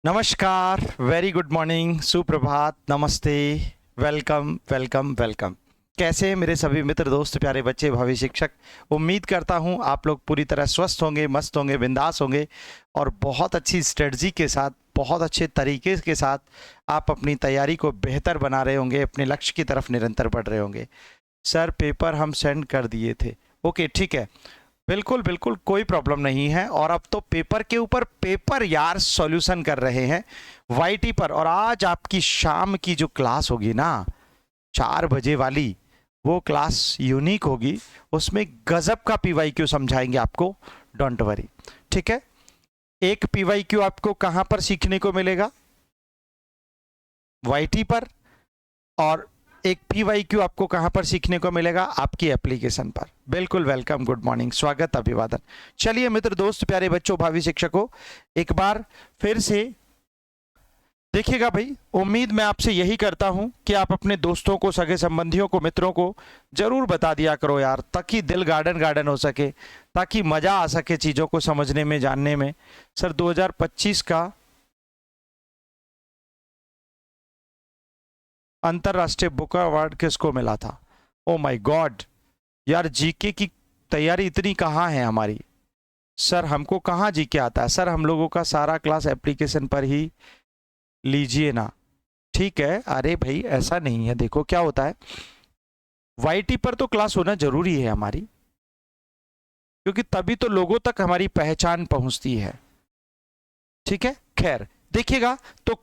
नमस्कार, very good morning, सुप्रभात, नमस्ते, वेलकम वेलकम वेलकम। कैसे हैं मेरे सभी मित्र, दोस्त, प्यारे बच्चे, भावी शिक्षक। उम्मीद करता हूं आप लोग पूरी तरह स्वस्थ होंगे, मस्त होंगे, बिंदास होंगे और बहुत अच्छी स्ट्रेटजी के साथ, बहुत अच्छे तरीके के साथ आप अपनी तैयारी को बेहतर बना रहे होंगे, अपने लक्ष्य की तरफ निरंतर बढ़ रहे होंगे। सर पेपर हम सेंड कर दिए थे। ओके, ठीक है, बिल्कुल बिल्कुल कोई प्रॉब्लम नहीं है। और अब तो पेपर के ऊपर पेपर यार सॉल्यूशन कर रहे हैं वाईटी पर। और आज आपकी शाम की जो क्लास होगी ना, 4 बजे वाली, वो क्लास यूनिक होगी। उसमें गजब का पीवाईक्यू समझाएंगे आपको, डोंट वरी। ठीक है, एक पीवाईक्यू आपको कहां पर सीखने को मिलेगा? वाईटी पर। और एक पीवाईक्यू आपको कहां पर सीखने को मिलेगा? आपकी एप्लीकेशन पर। बिल्कुल वेलकम, गुड मॉर्निंग, स्वागत, अभिवादन। चलिए मित्र, दोस्त, प्यारे बच्चों, भावी शिक्षकों, एक बार फिर से देखिएगा भाई। उम्मीद मैं आपसे यही करता हूं कि आप अपने दोस्तों को, सगे संबंधियों को, मित्रों को जरूर बता दिया करो यार, ताकि दिल गार्डन गार्डन हो सके, ताकि मजा आ सके चीजों को समझने में, जानने में। सर 2025 का अंतरराष्ट्रीय बुक अवार्ड किसको मिला था? ओ माय गॉड यार, जीके की तैयारी इतनी कहाँ है हमारी। सर हमको कहाँ जीके आता है? सर हम लोगों का सारा क्लास एप्लीकेशन पर ही लीजिए ना। ठीक है, अरे भाई ऐसा नहीं है, देखो क्या होता है, वाईटी पर तो क्लास होना जरूरी है हमारी, क्योंकि तभी तो लोगों तक हमारी पहचान पहुंचती है। ठीक है, खैर देखिएगा, तो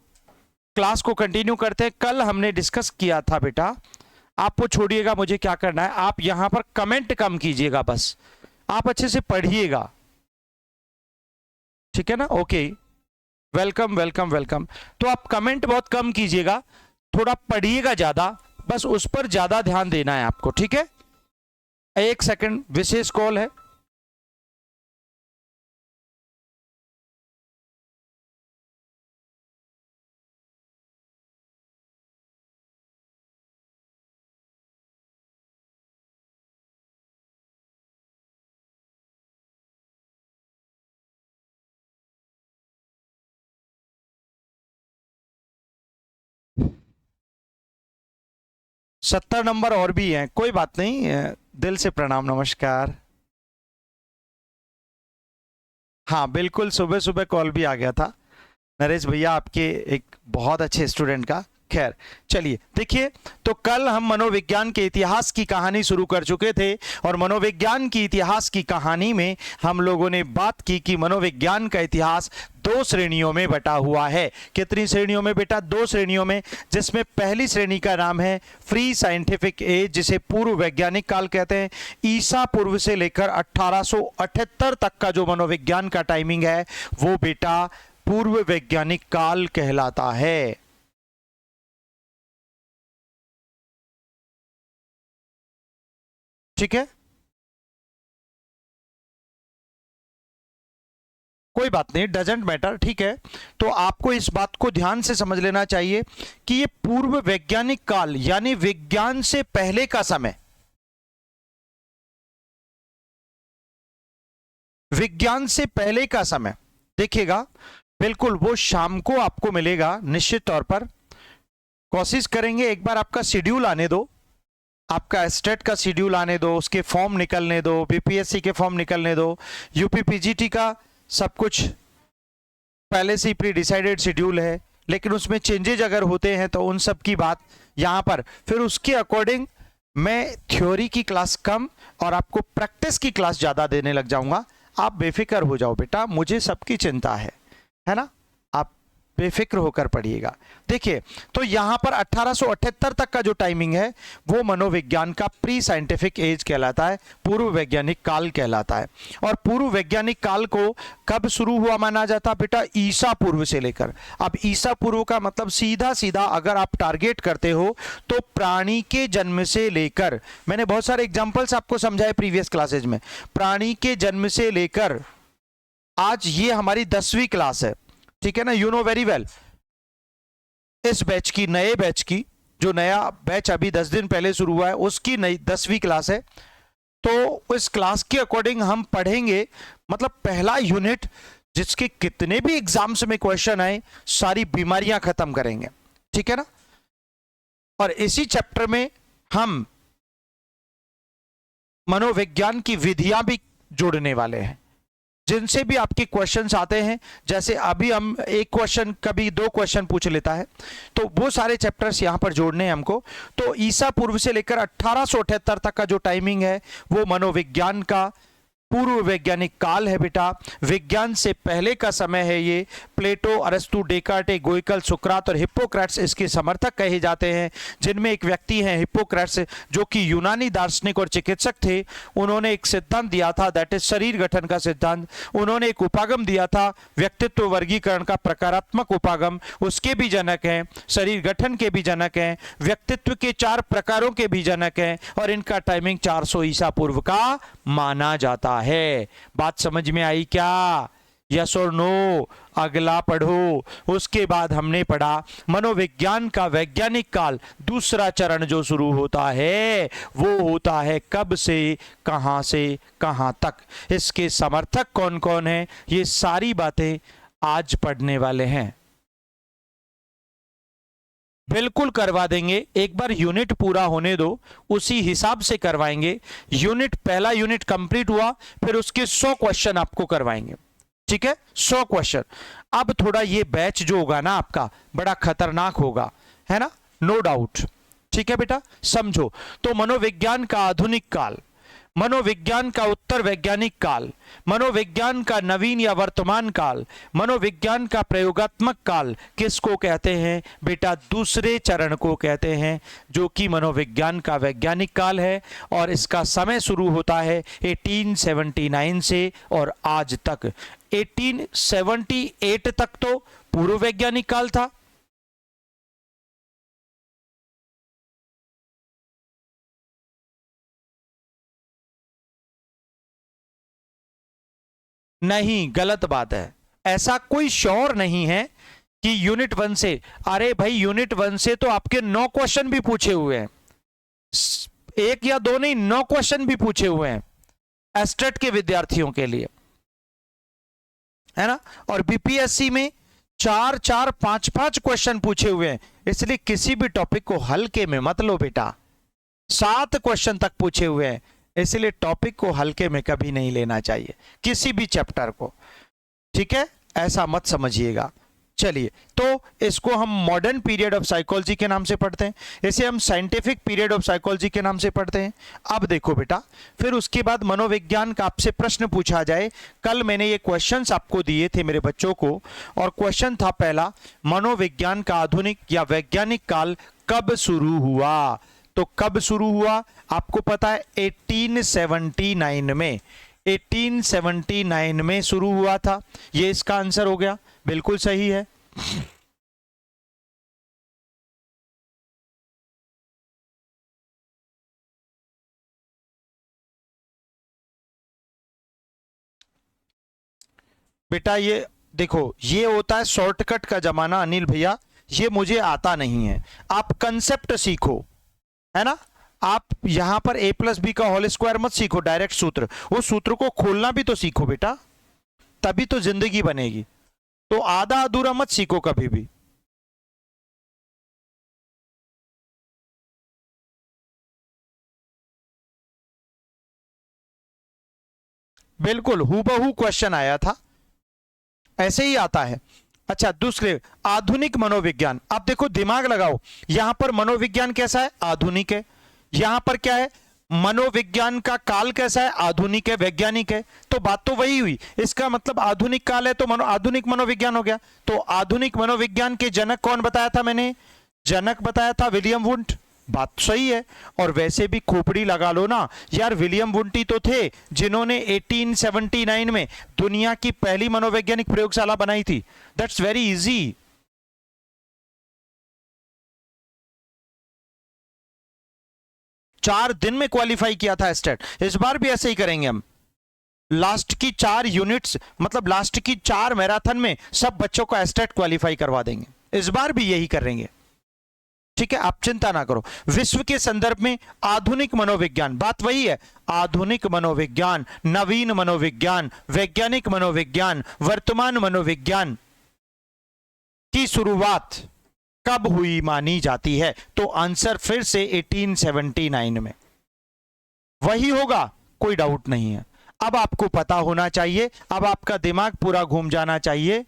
क्लास को कंटिन्यू करते हैं। कल हमने डिस्कस किया था बेटा, आप वो छोड़िएगा, मुझे क्या करना है, आप यहां पर कमेंट कम कीजिएगा, बस आप अच्छे से पढ़िएगा। ठीक है ना? Okay, welcome welcome welcome. तो आप कमेंट बहुत कम कीजिएगा, थोड़ा पढ़िएगा ज्यादा, बस उस पर ज्यादा ध्यान देना है आपको। ठीक है, एक सेकंड, विशेष कॉल है। सत्तर नंबर और भी हैं, कोई बात नहीं, दिल से प्रणाम, नमस्कार। हाँ बिल्कुल, सुबह सुबह कॉल भी आ गया था नरेश भैया, आपके एक बहुत अच्छे स्टूडेंट का। खैर चलिए देखिए, तो कल हम मनोविज्ञान के इतिहास की कहानी शुरू कर चुके थे। और मनोविज्ञान की इतिहास की कहानी में हम लोगों ने बात की कि मनोविज्ञान का इतिहास 2 श्रेणियों में बटा हुआ है। कितनी श्रेणियों में बेटा? 2 श्रेणियों में, जिसमें पहली श्रेणी का नाम है फ्री साइंटिफिक एज, जिसे पूर्व वैज्ञानिक काल कहते हैं। ईसा पूर्व से लेकर 1878 तक का जो मनोविज्ञान का टाइमिंग है, वो बेटा पूर्व वैज्ञानिक काल कहलाता है। ठीक है, कोई बात नहीं, डजेंट मैटर। ठीक है, तो आपको इस बात को ध्यान से समझ लेना चाहिए कि ये पूर्व वैज्ञानिक काल यानी विज्ञान से पहले का समय, विज्ञान से पहले का समय देखिएगा, बिल्कुल वो शाम को आपको मिलेगा निश्चित तौर पर। कोशिश करेंगे, एक बार आपका शेड्यूल आने दो, आपका स्टेट का शेड्यूल आने दो, उसके फॉर्म निकलने दो, बीपीएससी के फॉर्म निकलने दो, यूपी पीजीटी का सब कुछ पहले से ही प्री डिसाइडेड शेड्यूल है, लेकिन उसमें चेंजेज अगर होते हैं तो उन सब की बात यहाँ पर, फिर उसके अकॉर्डिंग मैं थ्योरी की क्लास कम और आपको प्रैक्टिस की क्लास ज़्यादा देने लग जाऊंगा। आप बेफिक्र हो जाओ बेटा, मुझे सबकी चिंता है ना, आप बेफिक्र होकर पढ़िएगा। देखिए, तो यहां पर 1878 तक का जो टाइमिंग है, वो मनोविज्ञान का प्री साइंटिफिक एज कहलाता है, पूर्व वैज्ञानिक काल कहलाता है। और पूर्व वैज्ञानिक काल को कब शुरू हुआ माना जाता बेटा? ईसा पूर्व से लेकर। अब ईसा पूर्व का मतलब सीधा सीधा अगर आप टारगेट करते हो तो प्राणी के जन्म से लेकर, मैंने बहुत सारे एग्जाम्पल्स आपको समझाए प्रीवियस क्लासेज में, प्राणी के जन्म से लेकर आज ये हमारी 10वीं क्लास है। ठीक है ना, यू नो वेरी वेल। इस बैच की, नए बैच की, जो नया बैच अभी 10 दिन पहले शुरू हुआ है, उसकी नई 10वीं क्लास है। तो इस क्लास के अकॉर्डिंग हम पढ़ेंगे, मतलब पहला यूनिट जिसके कितने भी एग्जाम्स में क्वेश्चन आए सारी बीमारियां खत्म करेंगे, ठीक है ना। और इसी चैप्टर में हम मनोविज्ञान की विधियां भी जोड़ने वाले हैं, जिनसे भी आपके क्वेश्चंस आते हैं। जैसे अभी हम एक क्वेश्चन, कभी दो क्वेश्चन पूछ लेता है, तो वो सारे चैप्टर्स यहां पर जोड़ने हैं हमको। तो ईसा पूर्व से लेकर 1878 तक का जो टाइमिंग है वो मनोविज्ञान का पूर्व वैज्ञानिक काल है बेटा। विज्ञान से पहले का समय है ये। प्लेटो, अरस्तु, डेकार्टे, गोइकल, सुकरात और हिप्पोक्रेट्स इसके समर्थक कहे जाते हैं, जिनमें एक व्यक्ति हैं हिप्पोक्रेट्स, जो कि यूनानी दार्शनिक और चिकित्सक थे। उन्होंने एक सिद्धांत दिया था, दैट इज शरीर गठन का सिद्धांत। उन्होंने एक उपागम दिया था, व्यक्तित्व वर्गीकरण का प्रकारात्मक उपागम, उसके भी जनक हैं। शरीर गठन के भी जनक हैं, व्यक्तित्व के 4 प्रकारों के भी जनक हैं, और इनका टाइमिंग 400 ईसा पूर्व का माना जाता है। बात समझ में आई क्या? यस और नो? अगला पढ़ो। उसके बाद हमने पढ़ा मनोविज्ञान का वैज्ञानिक काल, दूसरा चरण जो शुरू होता है वो होता है कब से कहां तक। इसके समर्थक कौन कौन है, ये सारी बातें आज पढ़ने वाले हैं। बिल्कुल करवा देंगे, एक बार यूनिट पूरा होने दो, उसी हिसाब से करवाएंगे। पहला यूनिट कंप्लीट हुआ, फिर उसके 100 क्वेश्चन आपको करवाएंगे, ठीक है। 100 क्वेश्चन। अब थोड़ा ये बैच जो होगा ना आपका, बड़ा खतरनाक होगा, है ना, नो डाउट, ठीक है बेटा। समझो तो मनोविज्ञान का आधुनिक काल, मनोविज्ञान का उत्तर वैज्ञानिक काल, मनोविज्ञान का नवीन या वर्तमान काल, मनोविज्ञान का प्रयोगात्मक काल किसको कहते हैं बेटा? दूसरे चरण को कहते हैं, जो कि मनोविज्ञान का वैज्ञानिक काल है। और इसका समय शुरू होता है 1879 से और आज तक। 1878 तक तो पूर्व वैज्ञानिक काल था, नहीं, गलत बात है। ऐसा कोई श्योर नहीं है कि यूनिट 1 से। अरे भाई, यूनिट 1 से तो आपके 9 क्वेश्चन भी पूछे हुए हैं, 1 या 2 नहीं, 9 क्वेश्चन भी पूछे हुए हैं एस्टेट के विद्यार्थियों के लिए, है ना। और बीपीएससी में 4-4, 5-5 क्वेश्चन पूछे हुए हैं। इसलिए किसी भी टॉपिक को हल्के में मत लो बेटा। 7 क्वेश्चन तक पूछे हुए हैं, इसलिए टॉपिक को हल्के में कभी नहीं लेना चाहिए, किसी भी चैप्टर को, ठीक है, ऐसा मत समझिएगा। चलिए, तो इसको हम मॉडर्न पीरियड ऑफ साइकोलॉजी के नाम से पढ़ते हैं, इसे हम साइंटिफिक पीरियड ऑफ साइकोलॉजी के नाम से पढ़ते हैं। अब देखो बेटा, फिर उसके बाद मनोविज्ञान का आपसे प्रश्न पूछा जाए। कल मैंने ये क्वेश्चंस आपको दिए थे मेरे बच्चों को, और क्वेश्चन था पहला, मनोविज्ञान का आधुनिक या वैज्ञानिक काल कब शुरू हुआ? तो कब शुरू हुआ आपको पता है? 1879 में, 1879 में शुरू हुआ था। ये इसका आंसर हो गया, बिल्कुल सही है। बेटा ये देखो, ये होता है शॉर्टकट का जमाना अनिल भैया, ये मुझे आता नहीं है। आप कंसेप्ट सीखो, है ना। आप यहां पर a+b का होल स्क्वायर मत सीखो, डायरेक्ट सूत्र, वो सूत्र को खोलना भी तो सीखो बेटा, तभी तो जिंदगी बनेगी। तो आधा अधूरा मत सीखो कभी भी। बिल्कुल हूबहू क्वेश्चन आया था, ऐसे ही आता है। अच्छा, दूसरे आधुनिक मनोविज्ञान। अब देखो, दिमाग लगाओ, यहां पर मनोविज्ञान कैसा है? आधुनिक है। यहां पर क्या है? मनोविज्ञान का काल कैसा है? आधुनिक है, वैज्ञानिक है। तो बात तो वही हुई, इसका मतलब आधुनिक काल है तो आधुनिक मनोविज्ञान हो गया। तो आधुनिक मनोविज्ञान के जनक कौन बताया था मैंने? जनक बताया था विलियम वुंट। बात सही है। और वैसे भी खोपड़ी लगा लो ना यार, विलियम वुंट ही तो थे जिन्होंने 1879 में दुनिया की पहली मनोवैज्ञानिक प्रयोगशाला बनाई थी। That's very easy. चार दिन में क्वालिफाई किया था एस्टेट। इस बार भी ऐसे ही करेंगे हम। लास्ट की 4 यूनिट्स, मतलब लास्ट की 4 मैराथन में सब बच्चों को एस्टेट क्वालिफाई करवा देंगे। इस बार भी यही करेंगे। ठीक है, आप चिंता ना करो। विश्व के संदर्भ में आधुनिक मनोविज्ञान, बात वही है, आधुनिक मनोविज्ञान, नवीन मनोविज्ञान, वैज्ञानिक मनोविज्ञान, वर्तमान मनोविज्ञान की शुरुआत कब हुई मानी जाती है? तो आंसर फिर से 1879 में वही होगा, कोई डाउट नहीं है। अब आपको पता होना चाहिए, अब आपका दिमाग पूरा घूम जाना चाहिए।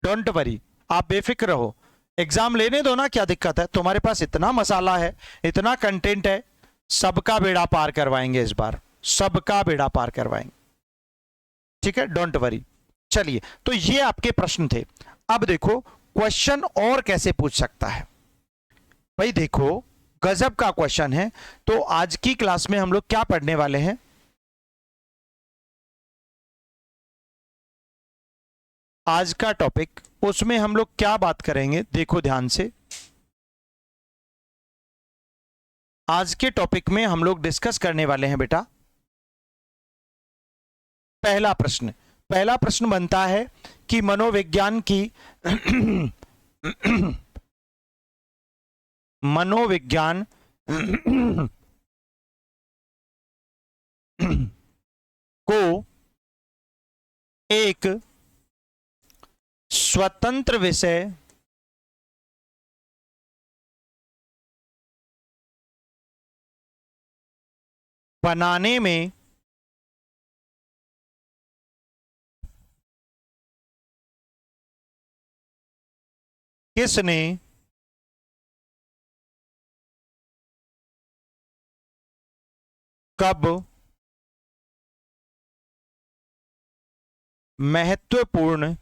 डोंट वरी, आप बेफिक्र रहो, एग्जाम लेने दो ना, क्या दिक्कत है? तुम्हारे पास इतना मसाला है, इतना कंटेंट है, सबका बेड़ा पार करवाएंगे इस बार, सबका बेड़ा पार करवाएंगे। ठीक है, डोंट वरी। चलिए, तो ये आपके प्रश्न थे। अब देखो क्वेश्चन और कैसे पूछ सकता है भाई। देखो गजब का क्वेश्चन है। तो आज की क्लास में हम लोग क्या पढ़ने वाले हैं? आज का टॉपिक, उसमें हम लोग क्या बात करेंगे, देखो ध्यान से। आज के टॉपिक में हम लोग डिस्कस करने वाले हैं बेटा, पहला प्रश्न। पहला प्रश्न बनता है कि मनोविज्ञान की मनोविज्ञान को एक स्वतंत्र विषय बनाने में किसने कब महत्वपूर्ण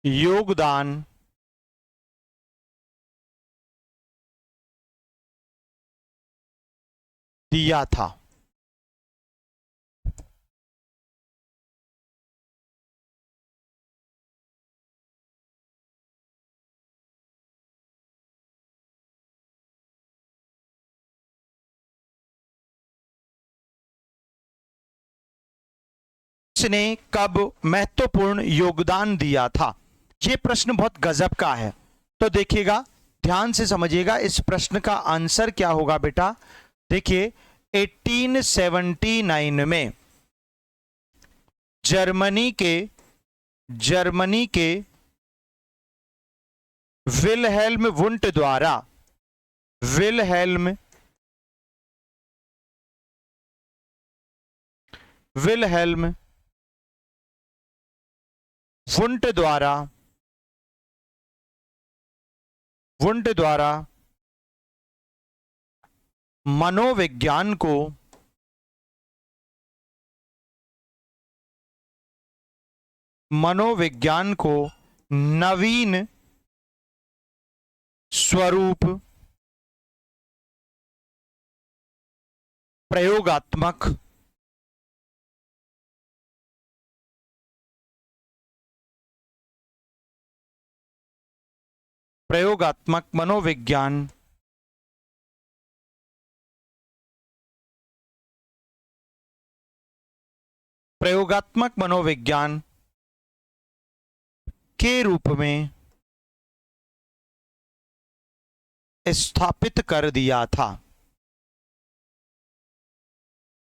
योगदान दिया था? किसने कब महत्वपूर्ण योगदान दिया था? यह प्रश्न बहुत गजब का है। तो देखिएगा, ध्यान से समझिएगा, इस प्रश्न का आंसर क्या होगा बेटा। देखिए 1879 में जर्मनी के विल्हेल्म वुंट द्वारा विल्हेल्म वुंट द्वारा मनोविज्ञान को नवीन स्वरूप प्रयोगात्मक मनोविज्ञान के रूप में स्थापित कर दिया था,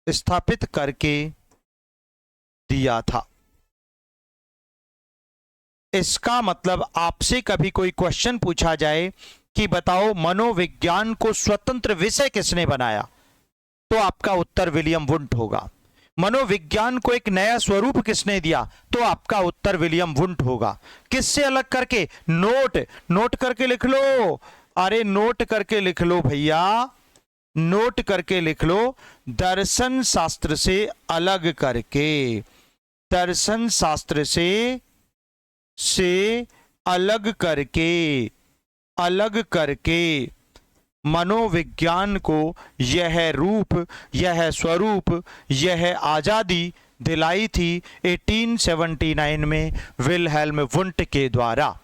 स्थापित करके दिया था। इसका मतलब आपसे कभी कोई क्वेश्चन पूछा जाए कि बताओ मनोविज्ञान को स्वतंत्र विषय किसने बनाया, तो आपका उत्तर विलियम वुंट होगा। मनोविज्ञान को एक नया स्वरूप किसने दिया, तो आपका उत्तर विलियम वुंट होगा। किससे अलग करके? नोट करके लिख लो, अरे नोट करके लिख लो भैया, नोट करके लिख लो। दर्शन शास्त्र से अलग करके, दर्शन शास्त्र से अलग करके मनोविज्ञान को यह रूप, यह स्वरूप, यह आजादी दिलाई थी 1879 में विल्हेल्म वुंट के द्वारा।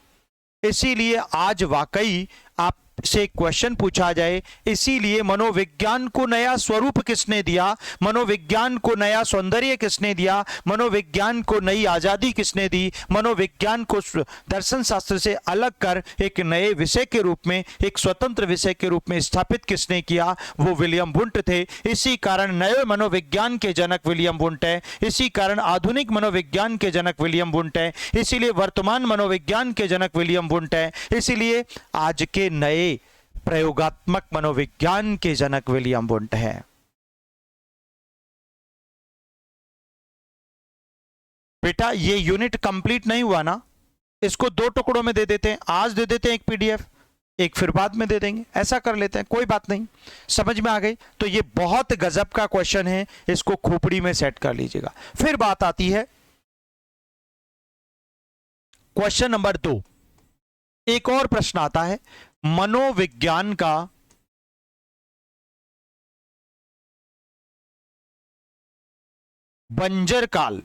इसीलिए आज वाकई आप से क्वेश्चन पूछा जाए। इसीलिए मनोविज्ञान को नया स्वरूप किसने दिया, मनोविज्ञान को नया सौंदर्य किसने दिया, मनोविज्ञान को नई आजादी किसने दी, मनोविज्ञान को दर्शन शास्त्र से अलग कर एक नए विषय के रूप में, एक स्वतंत्र विषय के रूप में स्थापित किसने किया, वो विलियम वुंट थे। इसी कारण नए मनोविज्ञान के जनक विलियम वुंट है, इसी कारण आधुनिक मनोविज्ञान के जनक विलियम वुंट है, इसीलिए वर्तमान मनोविज्ञान के जनक विलियम वुंट है, इसीलिए आज के नए प्रयोगात्मक मनोविज्ञान के जनक विलियम वुंट है। बेटा ये यूनिट कंप्लीट नहीं हुआ ना, इसको 2 टुकड़ों में दे देते हैं, आज दे देते हैं एक पीडीएफ, एक फिर बाद में दे देंगे, ऐसा कर लेते हैं, कोई बात नहीं। समझ में आ गई? तो ये बहुत गजब का क्वेश्चन है, इसको खोपड़ी में सेट कर लीजिएगा। फिर बात आती है क्वेश्चन नंबर 2। एक और प्रश्न आता है, मनोविज्ञान का बंजर काल,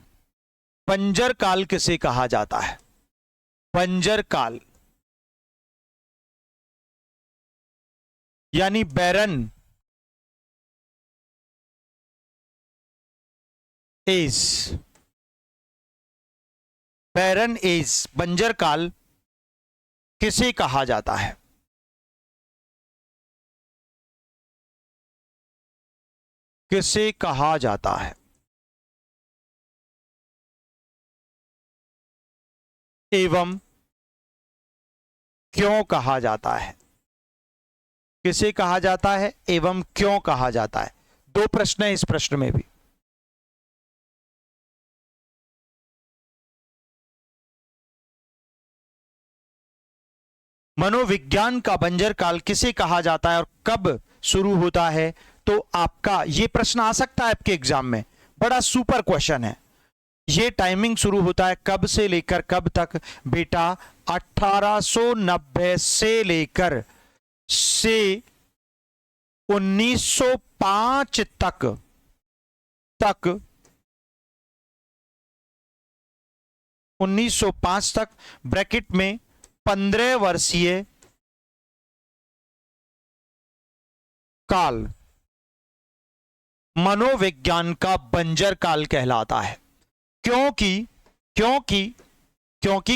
बंजर काल किसे कहा जाता है? बंजर काल यानी बैरन एज, बैरन एज, बंजर काल किसे कहा जाता है? किसे कहा जाता है? एवं क्यों कहा जाता है? किसे कहा जाता है एवं क्यों कहा जाता है? 2 प्रश्न है इस प्रश्न में भी। मनोविज्ञान का बंजर काल किसे कहा जाता है और कब शुरू होता है? तो आपका ये प्रश्न आ सकता है आपके एग्जाम में, बड़ा सुपर क्वेश्चन है। ये टाइमिंग शुरू होता है कब से लेकर कब तक? बेटा 1890 से लेकर से 1905 तक 1905 तक ब्रैकेट में 15 वर्षीय काल मनोविज्ञान का बंजर काल कहलाता है। क्योंकि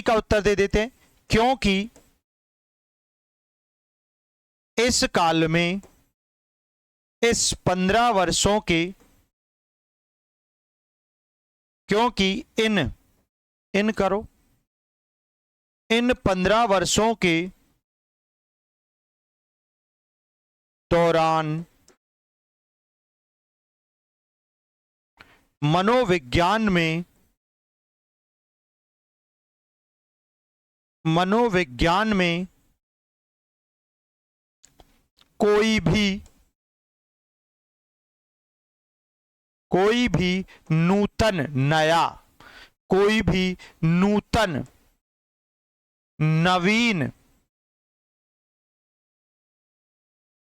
का उत्तर दे देते हैं, क्योंकि इस काल में, इस 15 वर्षों के, क्योंकि इन 15 वर्षों के दौरान मनोविज्ञान में कोई भी नूतन नवीन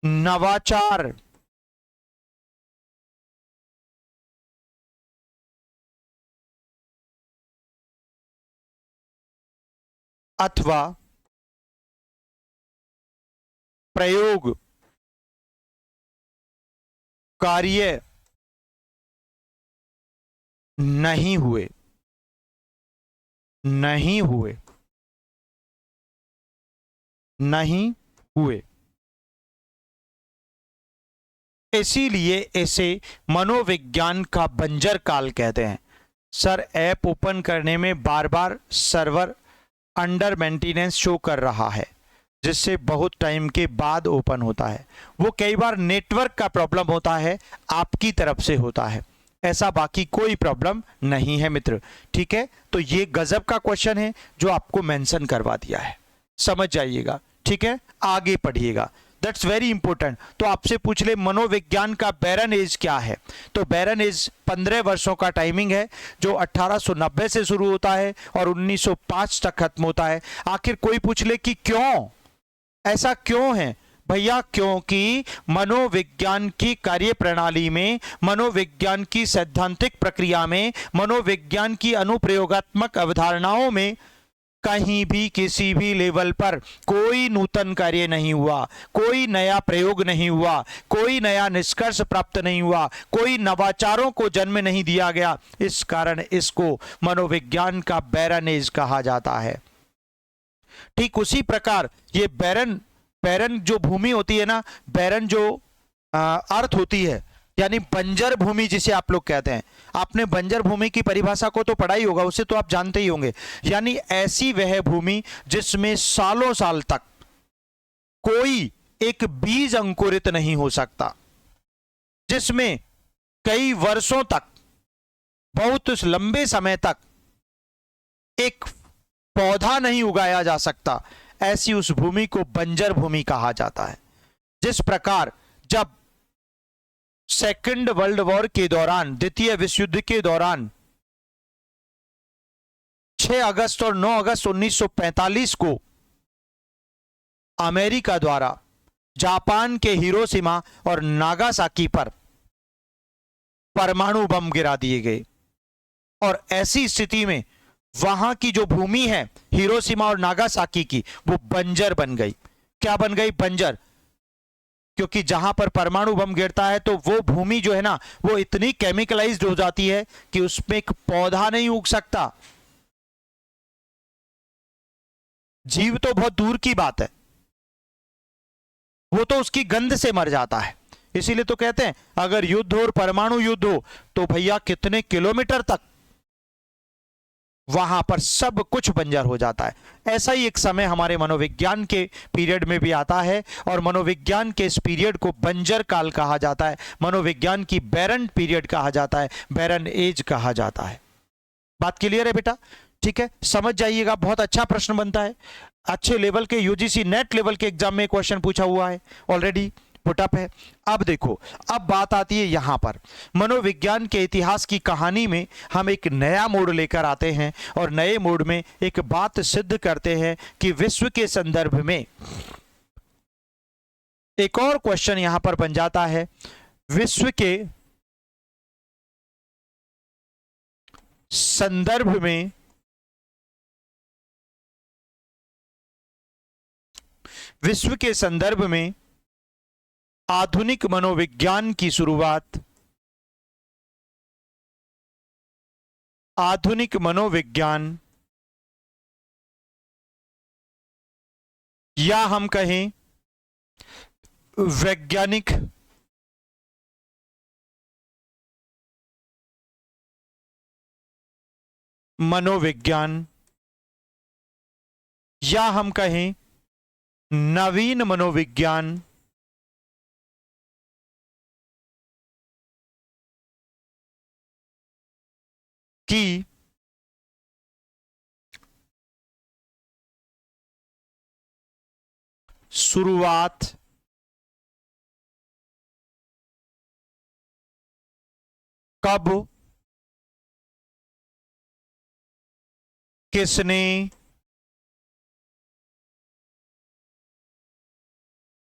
नवाचार अथवा प्रयोग कार्य नहीं हुए। इसीलिए इसे मनोविज्ञान का बंजर काल कहते हैं। सर ऐप ओपन करने में बार बार सर्वर अंडर मेंटेनेंस शो कर रहा है, जिससे बहुत टाइम के बाद ओपन होता है। वो कई बार नेटवर्क का प्रॉब्लम होता है, आपकी तरफ से होता है, ऐसा बाकी कोई प्रॉब्लम नहीं है मित्र। ठीक है, तो ये गजब का क्वेश्चन है जो आपको मेंशन करवा दिया है, समझ जाइएगा। ठीक है, आगे पढ़िएगा, दैट्स वेरी इंपॉर्टेंट। तो आपसे पूछ ले मनोविज्ञान का बैरन एज क्या है, तो बैरन एज 15 वर्षों का टाइमिंग है, जो 1890 से शुरू होता है और 1905 तक खत्म होता है। आखिर कोई पूछ ले कि क्यों, ऐसा क्यों है भैया? क्योंकि मनोविज्ञान की कार्य प्रणाली में, मनोविज्ञान की सैद्धांतिक प्रक्रिया में, मनोविज्ञान की अनुप्रयोगात्मक अवधारणाओं में कहीं भी किसी भी लेवल पर कोई नूतन कार्य नहीं हुआ, कोई नया प्रयोग नहीं हुआ, कोई नया निष्कर्ष प्राप्त नहीं हुआ, कोई नवाचारों को जन्म नहीं दिया गया। इस कारण इसको मनोविज्ञान का बैरन एज कहा जाता है। ठीक उसी प्रकार ये बैरन बैरन जो भूमि होती है ना, बैरन जो अर्थ होती है, यानी बंजर भूमि जिसे आप लोग कहते हैं। आपने बंजर भूमि की परिभाषा को तो पढ़ा ही होगा, उसे तो आप जानते ही होंगे। यानी ऐसी वह भूमि जिसमें सालों साल तक कोई एक बीज अंकुरित नहीं हो सकता, जिसमें कई वर्षों तक, बहुत लंबे समय तक एक पौधा नहीं उगाया जा सकता, ऐसी उस भूमि को बंजर भूमि कहा जाता है। जिस प्रकार जब सेकंड वर्ल्ड वॉर के दौरान, द्वितीय विश्व युद्ध के दौरान 6 अगस्त और 9 अगस्त 1945 को अमेरिका द्वारा जापान के हिरोशिमा और नागासाकी पर परमाणु बम गिरा दिए गए, और ऐसी स्थिति में वहां की जो भूमि है हिरोशिमा और नागासाकी की, वो बंजर बन गई। क्या बन गई? बंजर। क्योंकि जहां पर परमाणु बम गिरता है तो वो भूमि जो है ना, वो इतनी केमिकलाइज्ड हो जाती है कि उसमें एक पौधा नहीं उग सकता। जीव तो बहुत दूर की बात है, वो तो उसकी गंध से मर जाता है। इसीलिए तो कहते हैं अगर युद्ध हो और परमाणु युद्ध हो तो भैया कितने किलोमीटर तक वहां पर सब कुछ बंजर हो जाता है। ऐसा ही एक समय हमारे मनोविज्ञान के पीरियड में भी आता है, और मनोविज्ञान के इस पीरियड को बंजर काल कहा जाता है, मनोविज्ञान की बैरन पीरियड कहा जाता है, बैरन एज कहा जाता है। बात क्लियर है बेटा? ठीक है, समझ जाइएगा। बहुत अच्छा प्रश्न बनता है, अच्छे लेवल के यूजीसी नेट लेवल के एग्जाम में क्वेश्चन पूछा हुआ है, ऑलरेडी पुटअप है। अब देखो, अब बात आती है यहां पर मनोविज्ञान के इतिहास की कहानी में हम एक नया मोड़ लेकर आते हैं, और नए मोड़ में एक बात सिद्ध करते हैं कि विश्व के संदर्भ में एक और क्वेश्चन यहां पर बन जाता है। विश्व के संदर्भ में विश्व के संदर्भ में आधुनिक मनोविज्ञान की शुरुआत, आधुनिक मनोविज्ञान, या हम कहें वैज्ञानिक मनोविज्ञान, या हम कहें नवीन मनोविज्ञान की शुरुआत कब, किसने,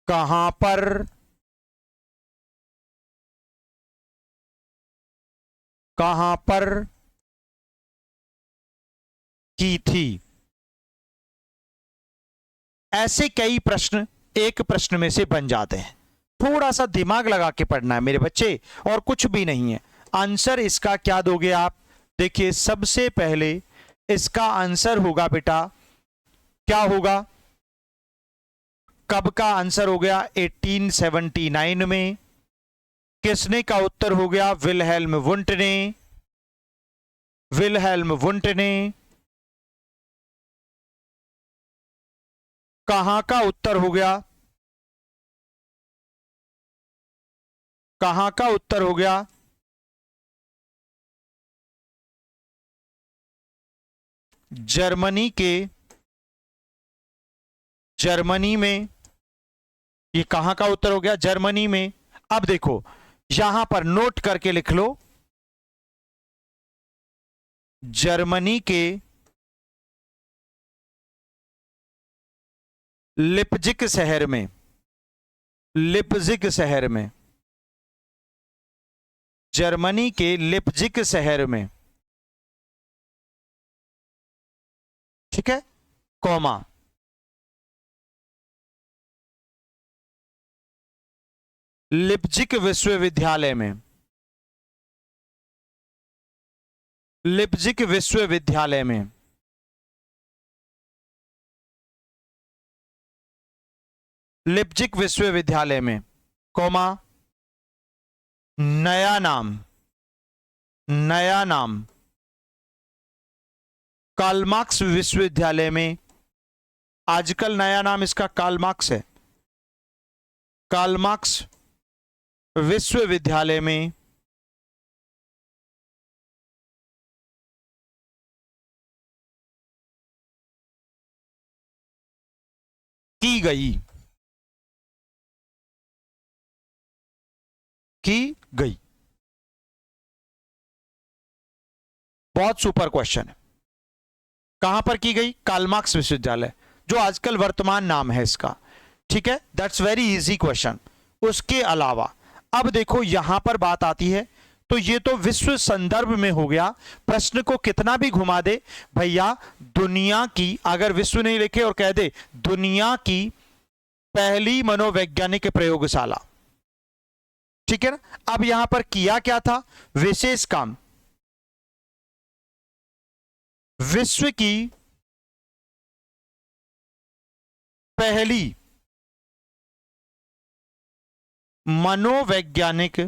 कहां पर, कहां पर की थी? ऐसे कई प्रश्न एक प्रश्न में से बन जाते हैं। थोड़ा सा दिमाग लगा के पढ़ना है मेरे बच्चे, और कुछ भी नहीं है। आंसर इसका क्या दोगे आप? देखिए, सबसे पहले इसका आंसर होगा बेटा, क्या होगा? कब का आंसर हो गया 1879 में। किसने का उत्तर हो गया विल्हेल्म वुंट ने। विल्हेल्म वुंट ने। कहां का उत्तर हो गया? कहां का उत्तर हो गया? जर्मनी के, जर्मनी में। ये कहां का उत्तर हो गया? जर्मनी में। अब देखो, यहां पर नोट करके लिख लो, जर्मनी के लिप्जिग शहर में, लिप्जिग शहर में, जर्मनी के लिप्जिग शहर में। ठीक है, कॉमा लिप्जिग विश्वविद्यालय में, लिप्जिग विश्वविद्यालय में लिप्जिग विश्वविद्यालय में, कॉमा नया नाम, नया नाम कार्ल मार्क्स विश्वविद्यालय में। आजकल नया नाम इसका कार्ल मार्क्स है। कार्ल मार्क्स विश्वविद्यालय में की गई, की गई। बहुत सुपर क्वेश्चन है। कहां पर की गई? कार्ल मार्क्स विश्वविद्यालय, जो आजकल वर्तमान नाम है इसका। ठीक है, दैट्स वेरी इजी क्वेश्चन। उसके अलावा अब देखो यहां पर बात आती है, तो ये तो विश्व संदर्भ में हो गया। प्रश्न को कितना भी घुमा दे भैया, दुनिया की, अगर विश्व नहीं लिखे और कह दे दुनिया की पहली मनोवैज्ञानिक प्रयोगशाला, ठीक है ना। अब यहां पर किया क्या था? विशेष काम, विश्व की पहली मनोवैज्ञानिक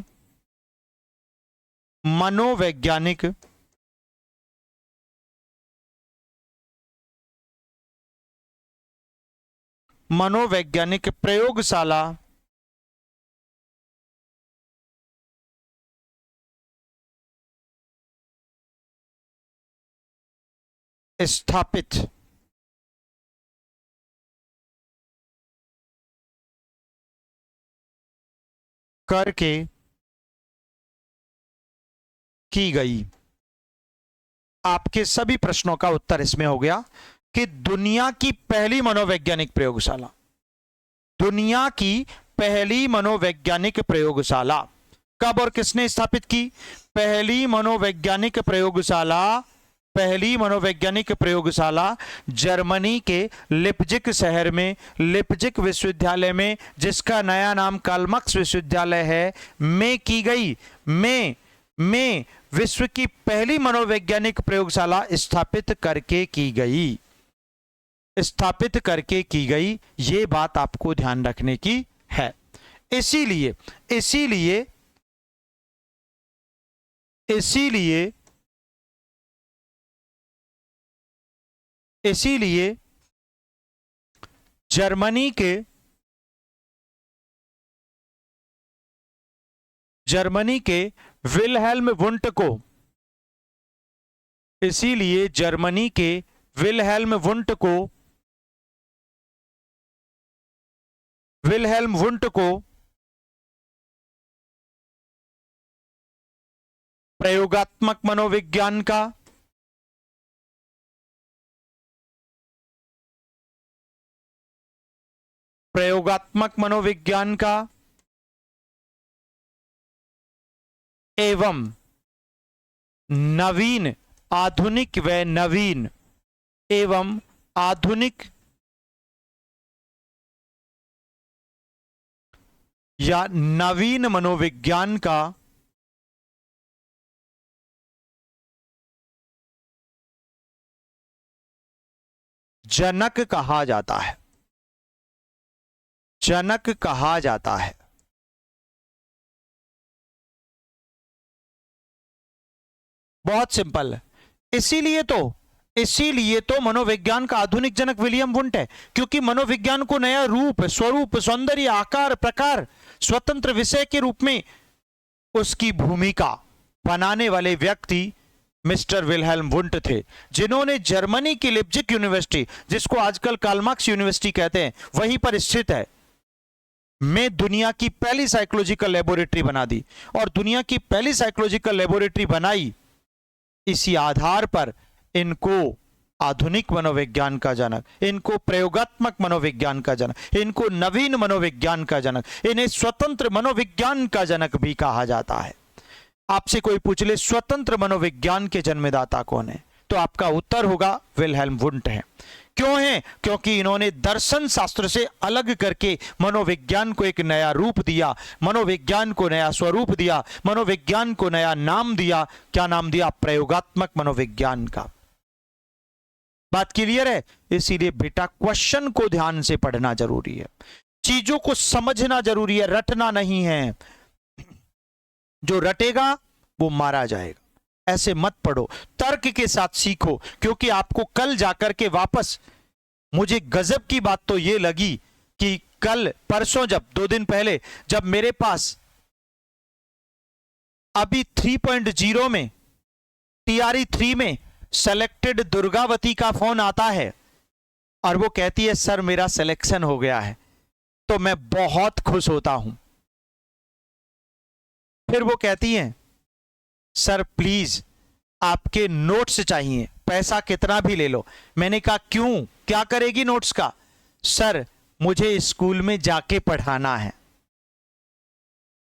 मनोवैज्ञानिक प्रयोगशाला स्थापित करके की गई। आपके सभी प्रश्नों का उत्तर इसमें हो गया कि दुनिया की पहली मनोवैज्ञानिक प्रयोगशाला, दुनिया की पहली मनोवैज्ञानिक प्रयोगशाला कब और किसने स्थापित की? पहली मनोवैज्ञानिक प्रयोगशाला, पहली मनोवैज्ञानिक प्रयोगशाला जर्मनी के लिप्जिग शहर में, लिप्जिग विश्वविद्यालय में, जिसका नया नाम कार्ल मार्क्स विश्वविद्यालय है, में की गई। में विश्व की पहली मनोवैज्ञानिक प्रयोगशाला स्थापित करके की गई, स्थापित करके की गई। यह बात आपको ध्यान रखने की है। इसीलिए इसीलिए इसीलिए इसीलिए जर्मनी के विल्हेल्म वुंट को, इसीलिए जर्मनी के विल्हेल्म वुंट को प्रयोगात्मक मनोविज्ञान का एवं नवीन, आधुनिक व नवीन एवं आधुनिक या नवीन मनोविज्ञान का जनक कहा जाता है, जनक कहा जाता है। बहुत सिंपल है। इसीलिए तो मनोविज्ञान का आधुनिक जनक विलियम वुंट है, क्योंकि मनोविज्ञान को नया रूप, स्वरूप, सौंदर्य, आकार, प्रकार, स्वतंत्र विषय के रूप में उसकी भूमिका बनाने वाले व्यक्ति मिस्टर विल्हेल्म वुंट थे, जिन्होंने जर्मनी की लिप्जिग यूनिवर्सिटी, जिसको आजकल कार्ल मार्क्स यूनिवर्सिटी कहते हैं, वहीं पर स्थित है, में दुनिया की पहली साइकोलॉजिकल लेबोरेटरी बना दी। और दुनिया की पहली साइकोलॉजिकल लेबोरेटरी बनाई, इसी आधार पर इनको आधुनिक मनोविज्ञान का जनक, इनको प्रयोगात्मक मनोविज्ञान का जनक, इनको नवीन मनोविज्ञान का जनक, इन्हें स्वतंत्र मनोविज्ञान का जनक भी कहा जाता है। आपसे कोई पूछ ले स्वतंत्र मनोविज्ञान के जन्मदाता कौन है, तो आपका उत्तर होगा विल्हेल्म वुंट है। क्यों हैं? क्योंकि इन्होंने दर्शन शास्त्र से अलग करके मनोविज्ञान को एक नया रूप दिया, मनोविज्ञान को नया स्वरूप दिया, मनोविज्ञान को नया नाम दिया। क्या नाम दिया? प्रयोगात्मक मनोविज्ञान का। बात क्लियर है? इसीलिए बेटा क्वेश्चन को ध्यान से पढ़ना जरूरी है, चीजों को समझना जरूरी है, रटना नहीं है। जो रटेगा वो मारा जाएगा। ऐसे मत पढ़ो, तर्क के साथ सीखो, क्योंकि आपको कल जाकर के वापस, मुझे गजब की बात तो ये लगी कि कल परसों, जब 2 दिन पहले जब मेरे पास अभी 3.0 में TRE 3 में सेलेक्टेड दुर्गावती का फोन आता है और वो कहती है सर मेरा सिलेक्शन हो गया है, तो मैं बहुत खुश होता हूं। फिर वो कहती हैं सर प्लीज आपके नोट्स चाहिए, पैसा कितना भी ले लो। मैंने कहा क्यों, क्या करेगी नोट्स का? सर मुझे स्कूल में जाके पढ़ाना है,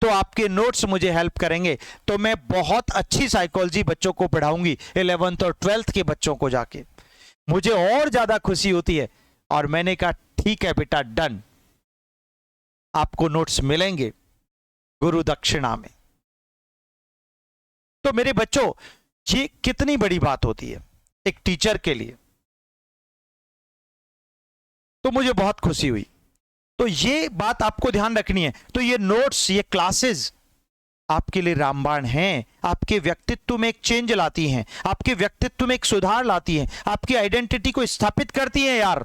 तो आपके नोट्स मुझे हेल्प करेंगे, तो मैं बहुत अच्छी साइकोलॉजी बच्चों को पढ़ाऊंगी 11th और 12th के बच्चों को जाके, मुझे और ज्यादा खुशी होती है। और मैंने कहा ठीक है बेटा, डन, आपको नोट्स मिलेंगे गुरु दक्षिणा में। तो मेरे बच्चों, ये कितनी बड़ी बात होती है एक टीचर के लिए। तो मुझे बहुत खुशी हुई। तो ये बात आपको ध्यान रखनी है। तो ये नोट्स, ये क्लासेस आपके लिए रामबाण हैं, आपके व्यक्तित्व में एक चेंज लाती हैं, आपके व्यक्तित्व में एक सुधार लाती हैं, आपकी आइडेंटिटी को स्थापित करती हैं यार।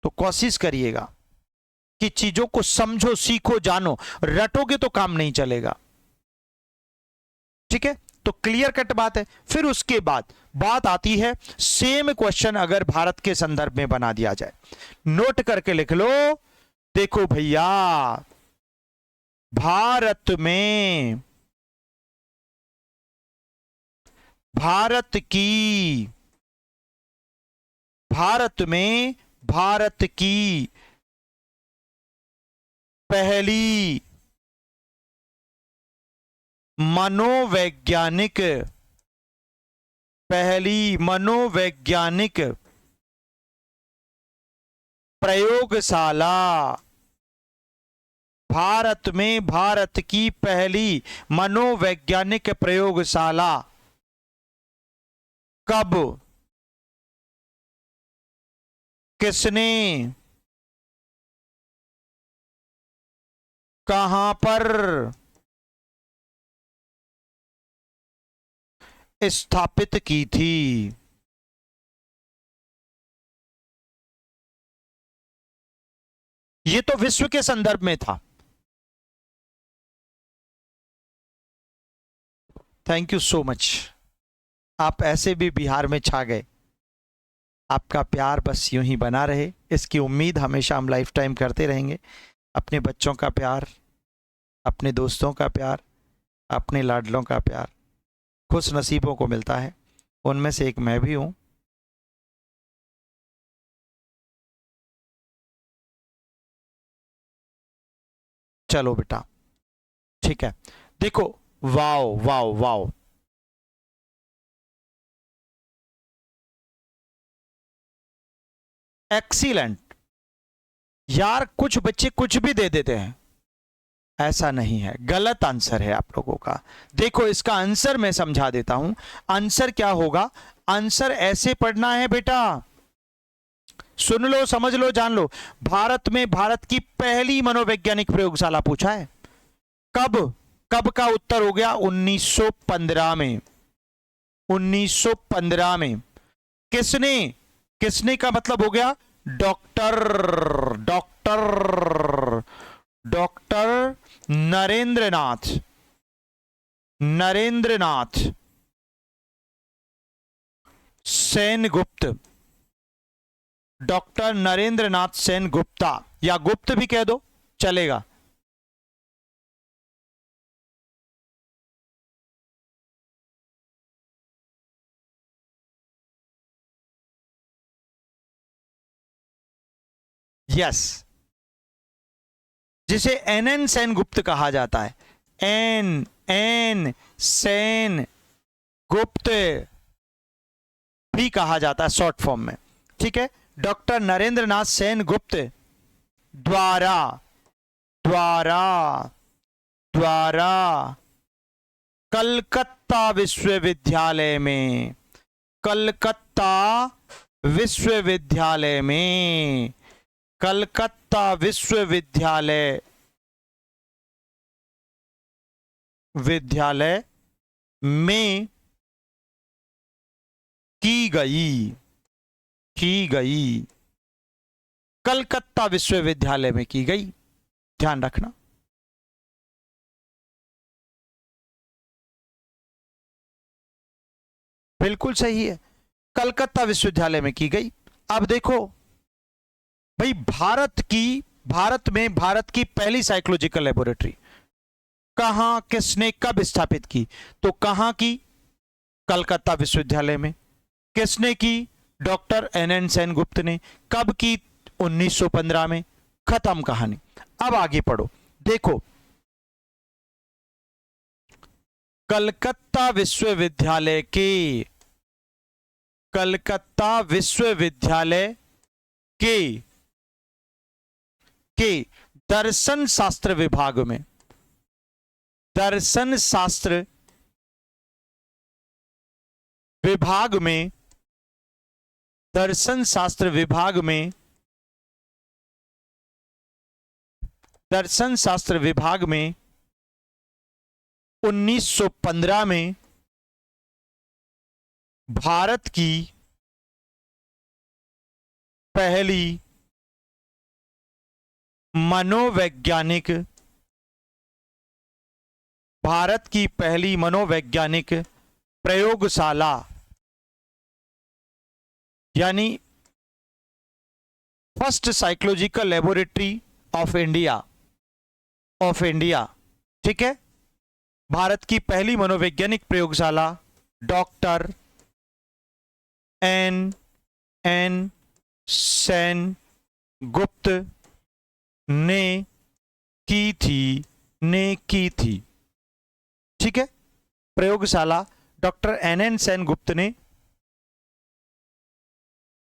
तो कोशिश करिएगा कि चीजों को समझो, सीखो, जानो। रटोगे तो काम नहीं चलेगा। ठीक है? तो क्लियर कट बात है। फिर उसके बाद बात आती है, सेम क्वेश्चन अगर भारत के संदर्भ में बना दिया जाए, नोट करके लिख लो। देखो भैया, भारत में भारत की पहली मनोवैज्ञानिक प्रयोगशाला, भारत में भारत की पहली मनोवैज्ञानिक प्रयोगशाला कब, किसने, कहां पर स्थापित की थी? ये तो विश्व के संदर्भ में था। Thank you so much. आप ऐसे भी बिहार में छा गए। आपका प्यार बस यूं ही बना रहे, इसकी उम्मीद हमेशा हम लाइफ टाइम करते रहेंगे। अपने बच्चों का प्यार, अपने दोस्तों का प्यार, अपने लाडलों का प्यार खुश नसीबों को मिलता है, उनमें से एक मैं भी हूं। चलो बेटा, ठीक है। देखो, वाओ वाओ वाओ, एक्सीलेंट। यार कुछ बच्चे कुछ भी दे देते हैं, ऐसा नहीं है, गलत आंसर है आप लोगों का। देखो इसका आंसर मैं समझा देता हूं। आंसर क्या होगा? आंसर ऐसे पढ़ना है बेटा, सुन लो, समझ लो, जान लो। भारत में भारत की पहली मनोवैज्ञानिक प्रयोगशाला पूछा है। कब? कब का उत्तर हो गया 1915 में। 1915 में। किसने? किसने का मतलब हो गया doctor doctor doctor Narendranath Sengupta. Doctor Narendranath Sengupta, या गुप्त भी कह दो चलेगा। यस, जिसे एन सेनगुप्त कहा जाता है। एन सेन गुप्त, भी कहा जाता है शॉर्ट फॉर्म में। ठीक है, डॉक्टर नरेंद्र नाथ सेन गुप्त द्वारा द्वारा द्वारा कलकत्ता विश्वविद्यालय में, कलकत्ता विश्वविद्यालय में, कलकत्ता विश्वविद्यालय में की गई, कलकत्ता विश्वविद्यालय में की गई, ध्यान रखना। बिल्कुल सही है, कलकत्ता विश्वविद्यालय में की गई। अब देखो भाई, भारत की पहली साइकोलॉजिकल लेबोरेटरी कहां, किसने, कब स्थापित की? तो कहां की? कलकत्ता विश्वविद्यालय में। किसने की? डॉक्टर एन सेन गुप्त ने। कब की? 1915 में। खत्म कहानी। अब आगे पढ़ो, देखो कलकत्ता विश्वविद्यालय के दर्शन शास्त्र विभाग में, दर्शन शास्त्र विभाग में 1915 में भारत की पहली मनोवैज्ञानिक प्रयोगशाला, यानी first psychological laboratory of India, ठीक है, भारत की पहली मनोवैज्ञानिक प्रयोगशाला डॉक्टर एन सेन गुप्त ने की थी। ठीक है, प्रयोगशाला डॉक्टर एन सेन गुप्त ने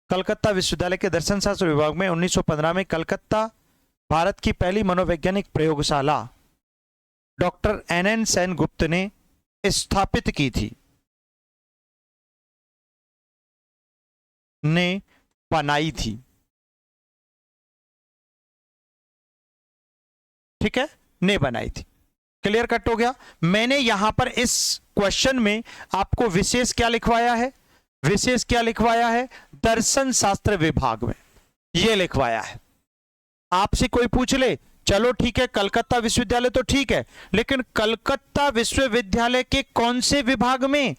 कलकत्ता विश्वविद्यालय के दर्शन शास्त्र विभाग में 1915 में कलकत्ता भारत की पहली मनोवैज्ञानिक प्रयोगशाला डॉक्टर एन सेन गुप्त ने स्थापित की थी, ने बनाई थी। ठीक है, ने बनाई थी। क्लियर कट हो गया। मैंने यहां पर इस क्वेश्चन में आपको विशेष क्या लिखवाया है? दर्शन शास्त्र विभाग में यह लिखवाया है। आपसे कोई पूछ ले, चलो ठीक है कलकत्ता विश्वविद्यालय तो ठीक है, लेकिन कलकत्ता विश्वविद्यालय के कौन से विभाग में?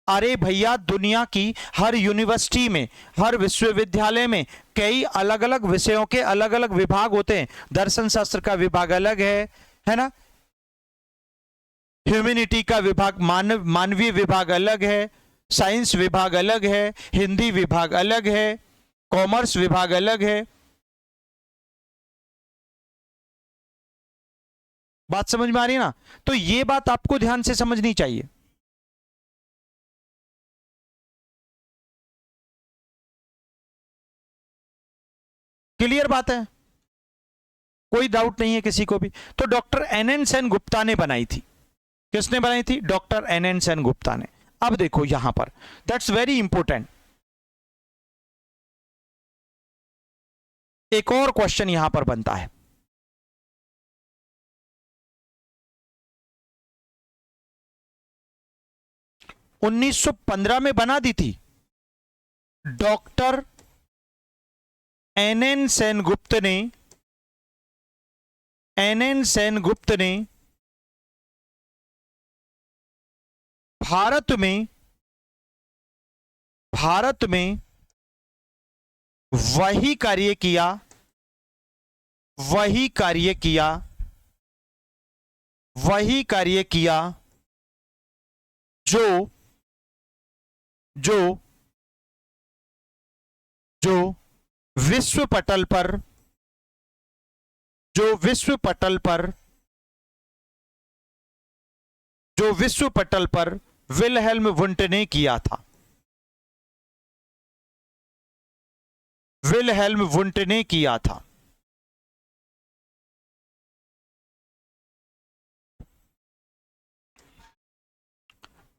अरे भैया, दुनिया की हर यूनिवर्सिटी में, हर विश्वविद्यालय में कई अलग अलग विषयों के अलग अलग विभाग होते हैं। दर्शन शास्त्र का विभाग अलग है ना, ह्यूमैनिटी का विभाग, मानवीय विभाग अलग है, साइंस विभाग अलग है, हिंदी विभाग अलग है, कॉमर्स विभाग अलग है। बात समझ में आ रही है ना? तो यह बात आपको ध्यान से समझनी चाहिए। क्लियर बात है, कोई डाउट नहीं है किसी को भी। तो डॉक्टर एन सेन गुप्ता ने बनाई थी। किसने बनाई थी? डॉक्टर एन सेन गुप्ता ने। अब देखो यहां पर, दैट्स वेरी इंपॉर्टेंट, एक और क्वेश्चन यहां पर बनता है। – 1915 में बना दी थी। डॉक्टर एन सेन गुप्त ने भारत में वही कार्य किया जो विश्व पटल पर विल्हेल्म वुंट ने किया था। विलहेल्म वुंट ने किया था?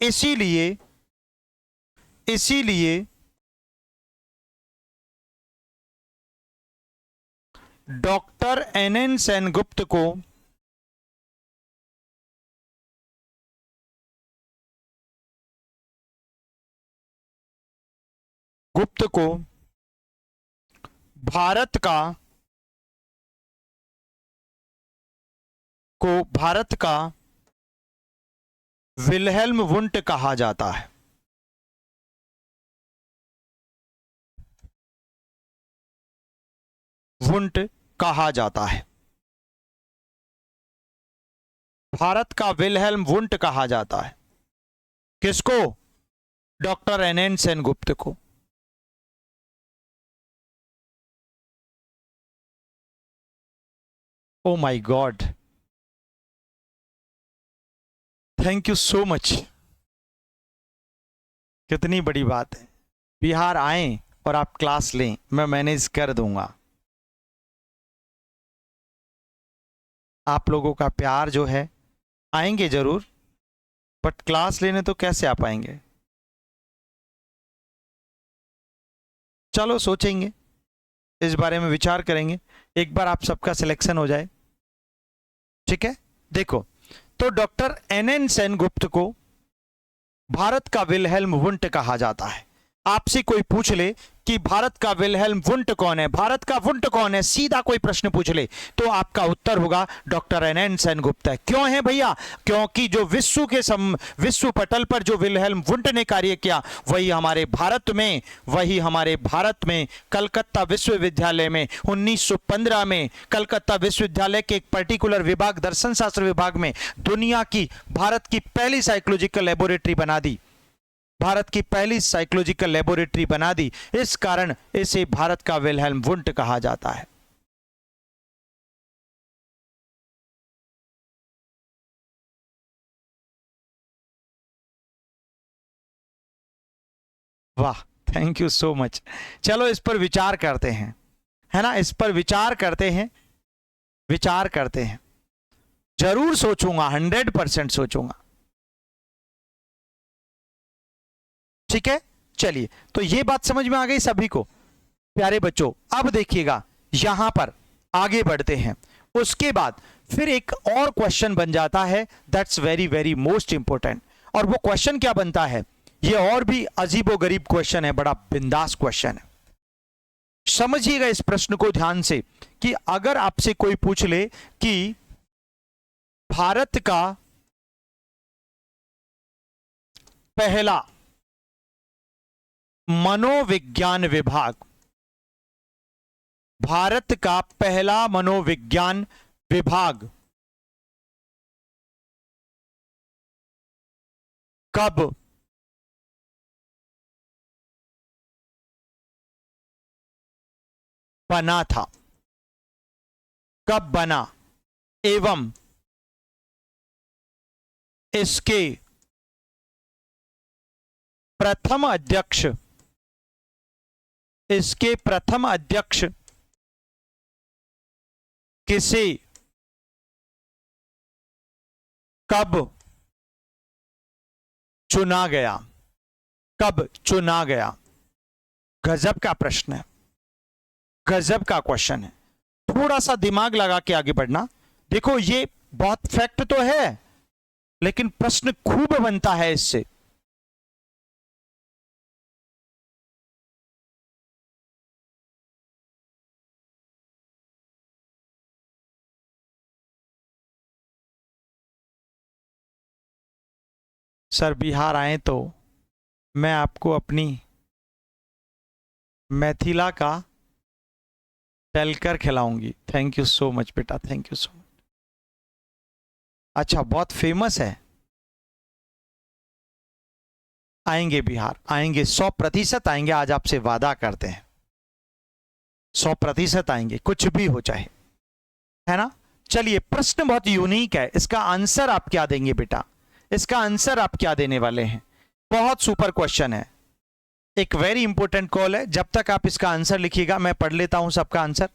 इसीलिए इसीलिए डॉक्टर एन सेनगुप्त को भारत का विलहेल्म वुंट कहा जाता है। वुंट कहा जाता है, भारत का विलहेल्म वुंट कहा जाता है। किसको? डॉक्टर एन सेनगुप्त को। Oh my God, thank you so much. कितनी बड़ी बात है। बिहार आए और आप क्लास लें, मैं मैनेज कर दूंगा। आप लोगों का प्यार जो है, आएंगे जरूर, बट क्लास लेने तो कैसे आ पाएंगे? चलो सोचेंगे, इस बारे में विचार करेंगे, एक बार आप सबका सिलेक्शन हो जाए, ठीक है। देखो, तो डॉक्टर एन सेनगुप्त को भारत का विलहेल्म वुंट कहा जाता है। आपसे कोई पूछ ले कि भारत का विलहेल्म वुंट कौन है, भारत का वुंट कौन है, सीधा कोई प्रश्न पूछ ले तो आपका उत्तर होगा डॉक्टर एन सेनगुप्त है। क्यों है भैया? क्योंकि जो विश्व पटल पर जो विलहेल्म वुंट ने कार्य किया, वही हमारे भारत में कलकत्ता विश्वविद्यालय में 1915 में कलकत्ता विश्वविद्यालय के एक पर्टिकुलर विभाग, दर्शन शास्त्र विभाग में दुनिया की, भारत की पहली साइकोलॉजिकल लेबोरेटरी बना दी, भारत की पहली साइकोलॉजिकल लेबोरेटरी बना दी। इस कारण इसे भारत का विलहेल्म वुंट कहा जाता है। वाह, थैंक यू सो मच। चलो इस पर विचार करते हैं, है ना, इस पर विचार करते हैं, जरूर सोचूंगा, 100% सोचूंगा, ठीक है। चलिए, तो ये बात समझ में आ गई सभी को, प्यारे बच्चों। अब देखिएगा, यहां पर आगे बढ़ते हैं। उसके बाद फिर एक और क्वेश्चन बन जाता है, that's very very most important. और वो क्वेश्चन क्या बनता है? ये और भी अजीबोगरीब क्वेश्चन है, बड़ा बिंदास क्वेश्चन है। समझिएगा इस प्रश्न को ध्यान से, कि अगर आपसे कोई पूछ ले कि भारत का पहला मनोविज्ञान विभाग, भारत का पहला मनोविज्ञान विभाग कब बना था, कब बना, एवं इसके प्रथम अध्यक्ष, किसे कब चुना गया, कब चुना गया। गजब का प्रश्न है, गजब का क्वेश्चन है। थोड़ा सा दिमाग लगा के आगे बढ़ना। देखो, ये बहुत फैक्ट तो है, लेकिन प्रश्न खूब बनता है इससे। सर बिहार आए तो मैं आपको अपनी मैथिला का तलकर खिलाऊंगी। थैंक यू सो मच बेटा, थैंक यू सो मच। अच्छा, बहुत फेमस है। आएंगे बिहार, आएंगे, 100% आएंगे, आज आपसे वादा करते हैं, 100% आएंगे, कुछ भी हो चाहे, है ना। चलिए, प्रश्न बहुत यूनिक है, इसका आंसर आप क्या देंगे बेटा, इसका आंसर आप क्या देने वाले हैं? बहुत सुपर क्वेश्चन है, एक वेरी इंपॉर्टेंट कॉल है। जब तक आप इसका आंसर लिखिएगा मैं पढ़ लेता हूं सबका आंसर।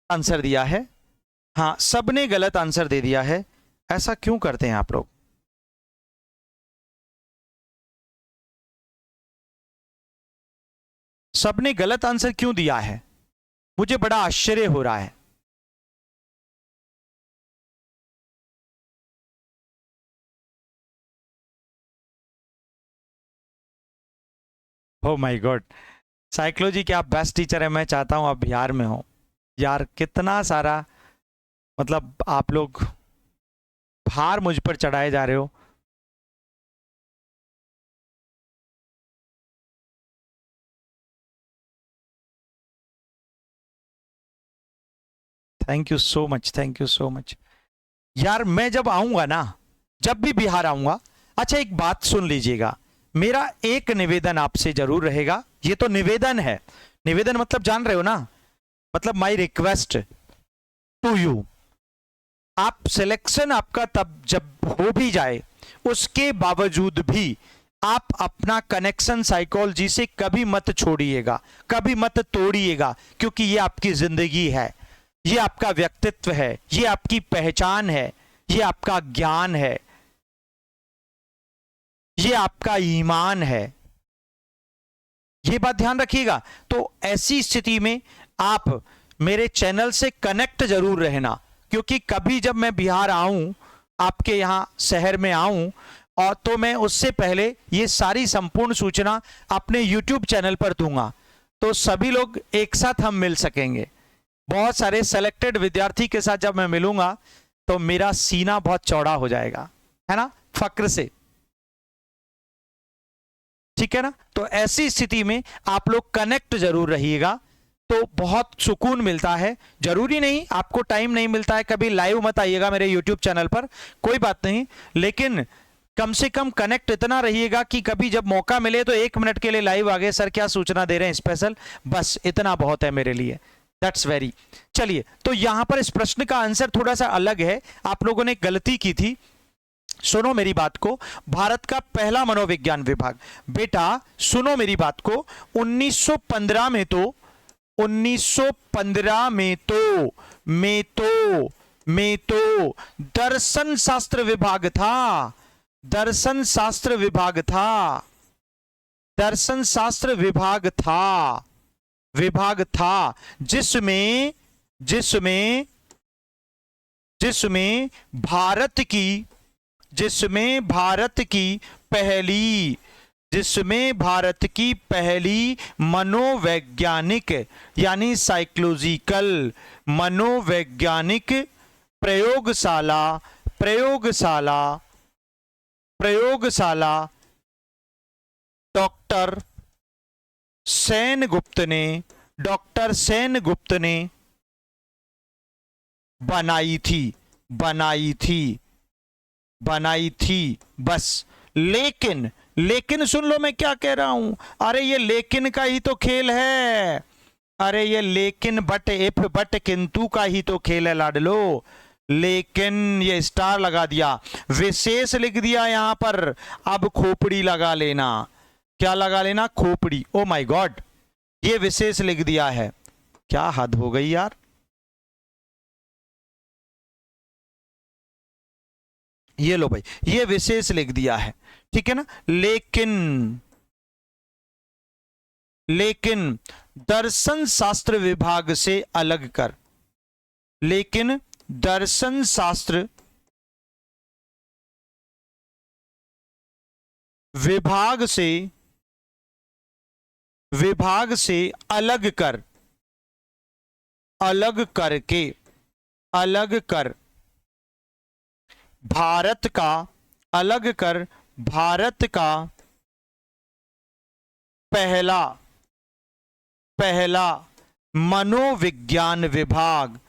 आंसर दिया है। हाँ, सबने गलत आंसर दे दिया है। ऐसा क्यों करते हैं आप लोग? सबने गलत आंसर क्यों दिया है? मुझे बड़ा आश्चर्य हो रहा है। ओ माय गॉड, साइकोलॉजी के आप बेस्ट टीचर है, मैं चाहता हूं आप बिहार में हो। यार कितना सारा, मतलब आप लोग भार मुझ पर चढ़ाए जा रहे हो। Thank you so much, thank you so much. यार मैं जब आऊंगा ना, जब भी बिहार आऊंगा, अच्छा एक बात सुन लीजिएगा, मेरा एक निवेदन आपसे जरूर रहेगा। ये तो निवेदन है, निवेदन मतलब जान रहे हो ना, मतलब माई रिक्वेस्ट टू यू। आप सिलेक्शन आपका तब जब हो भी जाए, उसके बावजूद भी आप अपना कनेक्शन साइकोलॉजी से कभी मत छोड़िएगा, कभी मत तोड़िएगा, क्योंकि ये आपकी जिंदगी है, ये आपका व्यक्तित्व है, ये आपकी पहचान है, ये आपका ज्ञान है, ये आपका ईमान है। ये बात ध्यान रखिएगा। तो ऐसी स्थिति में आप मेरे चैनल से कनेक्ट जरूर रहना, क्योंकि कभी जब मैं बिहार आऊं, आपके यहां शहर में आऊं, और तो मैं उससे पहले ये सारी संपूर्ण सूचना अपने YouTube चैनल पर दूंगा, तो सभी लोग एक साथ हम मिल सकेंगे। बहुत सारे सेलेक्टेड विद्यार्थी के साथ जब मैं मिलूंगा तो मेरा सीना बहुत चौड़ा हो जाएगा, है ना, फक्र से। ठीक है ना? तो ऐसी स्थिति में आप लोग कनेक्ट जरूर रहिएगा, तो बहुत सुकून मिलता है। जरूरी नहीं, आपको टाइम नहीं मिलता है, कभी लाइव मत आइएगा मेरे यूट्यूब चैनल पर, कोई बात नहीं, लेकिन कम से कम कनेक्ट इतना रहिएगा कि कभी जब मौका मिले तो 1 मिनट के लिए लाइव आगे, सर क्या सूचना दे रहे हैं स्पेशल, बस इतना बहुत है मेरे लिए। That's very. चलिए, तो यहां पर इस प्रश्न का आंसर थोड़ा सा अलग है, आप लोगों ने गलती की थी। सुनो मेरी बात को, भारत का पहला मनोविज्ञान विभाग, बेटा सुनो मेरी बात को, 1915 में तो 1915 में तो दर्शन शास्त्र विभाग था, दर्शन शास्त्र विभाग था, दर्शन शास्त्र विभाग था, जिसमें जिसमें जिसमें भारत की जिसमें भारत की पहली जिसमें भारत की पहली मनोवैज्ञानिक यानी साइकोलॉजिकल मनोवैज्ञानिक प्रयोगशाला प्रयोगशाला प्रयोगशाला डॉक्टर सेनगुप्त ने, डॉक्टर सेनगुप्त ने बनाई थी, बनाई थी, बनाई थी, बस। लेकिन, लेकिन सुन लो मैं क्या कह रहा हूं, अरे ये लेकिन का ही तो खेल है, अरे ये लेकिन बट इफ बट किंतु का ही तो खेल है लाडलो। लेकिन ये स्टार लगा दिया, विशेष लिख दिया यहां पर, अब खोपड़ी लगा लेना। क्या लगा लेना? खोपड़ी। ओ माय गॉड, ये विशेष लिख दिया है, क्या हद हो गई यार। ये लो भाई, ये विशेष लिख दिया है, ठीक है ना। लेकिन, लेकिन दर्शन शास्त्र विभाग से अलग कर, लेकिन दर्शन शास्त्र विभाग से, विभाग से अलग कर, अलग करके, अलग कर भारत का, अलग कर भारत का पहला, पहला मनोविज्ञान विभाग,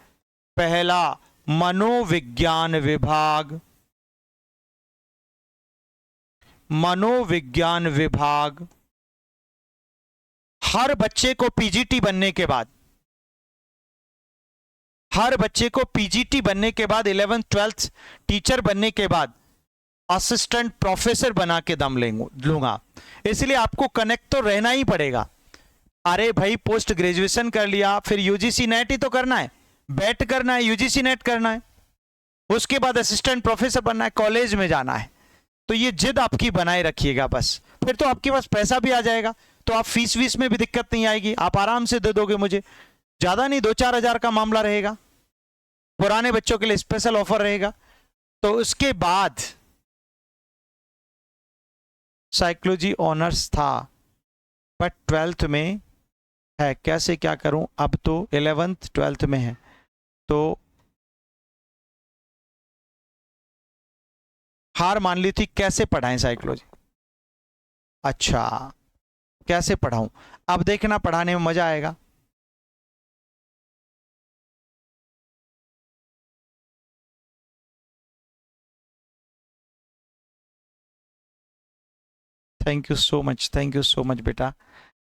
पहला मनोविज्ञान विभाग, मनोविज्ञान विभाग हर बच्चे को पीजीटी बनने के बाद, हर बच्चे को पीजीटी बनने के बाद, 11th 12th टीचर बनने के बाद असिस्टेंट प्रोफेसर बना के दम लूंगा। इसलिए आपको कनेक्ट तो रहना ही पड़ेगा। अरे भाई पोस्ट ग्रेजुएशन कर लिया, फिर यूजीसी नेट ही तो करना है, बैट करना है, यूजीसी नेट करना है, उसके बाद असिस्टेंट प्रोफेसर बनना है, कॉलेज में जाना है। तो ये जिद आपकी बनाए रखिएगा बस, फिर तो आपके पास पैसा भी आ जाएगा, तो आप फीस वीस में भी दिक्कत नहीं आएगी, आप आराम से दे दोगे मुझे, ज्यादा नहीं 2-4 हजार का मामला रहेगा, पुराने बच्चों के लिए स्पेशल ऑफर रहेगा। तो उसके बाद साइकोलॉजी ऑनर्स था, बट 12th में है, कैसे क्या करूं, अब तो 11th 12th में है, तो हार मान ली थी। कैसे पढ़ाएं साइकोलॉजी? अच्छा, कैसे पढ़ाऊं? अब देखना, पढ़ाने में मजा आएगा। Thank you so much, thank you so much बेटा,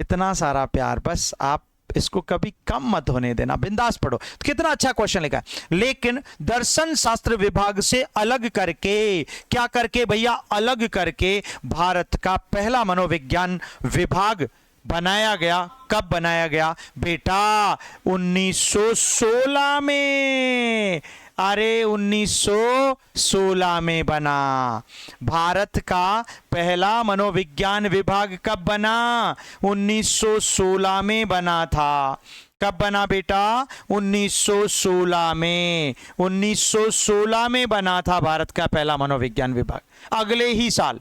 इतना सारा प्यार, बस आप इसको कभी कम मत होने देना, बिंदास पढ़ो। तो कितना अच्छा क्वेश्चन लिखा है, लेकिन दर्शन शास्त्र विभाग से अलग करके, क्या करके भैया? अलग करके भारत का पहला मनोविज्ञान विभाग बनाया गया। कब बनाया गया बेटा? 1916 में। अरे 1916 में बना। भारत का पहला मनोविज्ञान विभाग कब बना? 1916 में बना था। कब बना बेटा? 1916 में। 1916 में बना था भारत का पहला मनोविज्ञान विभाग, अगले ही साल।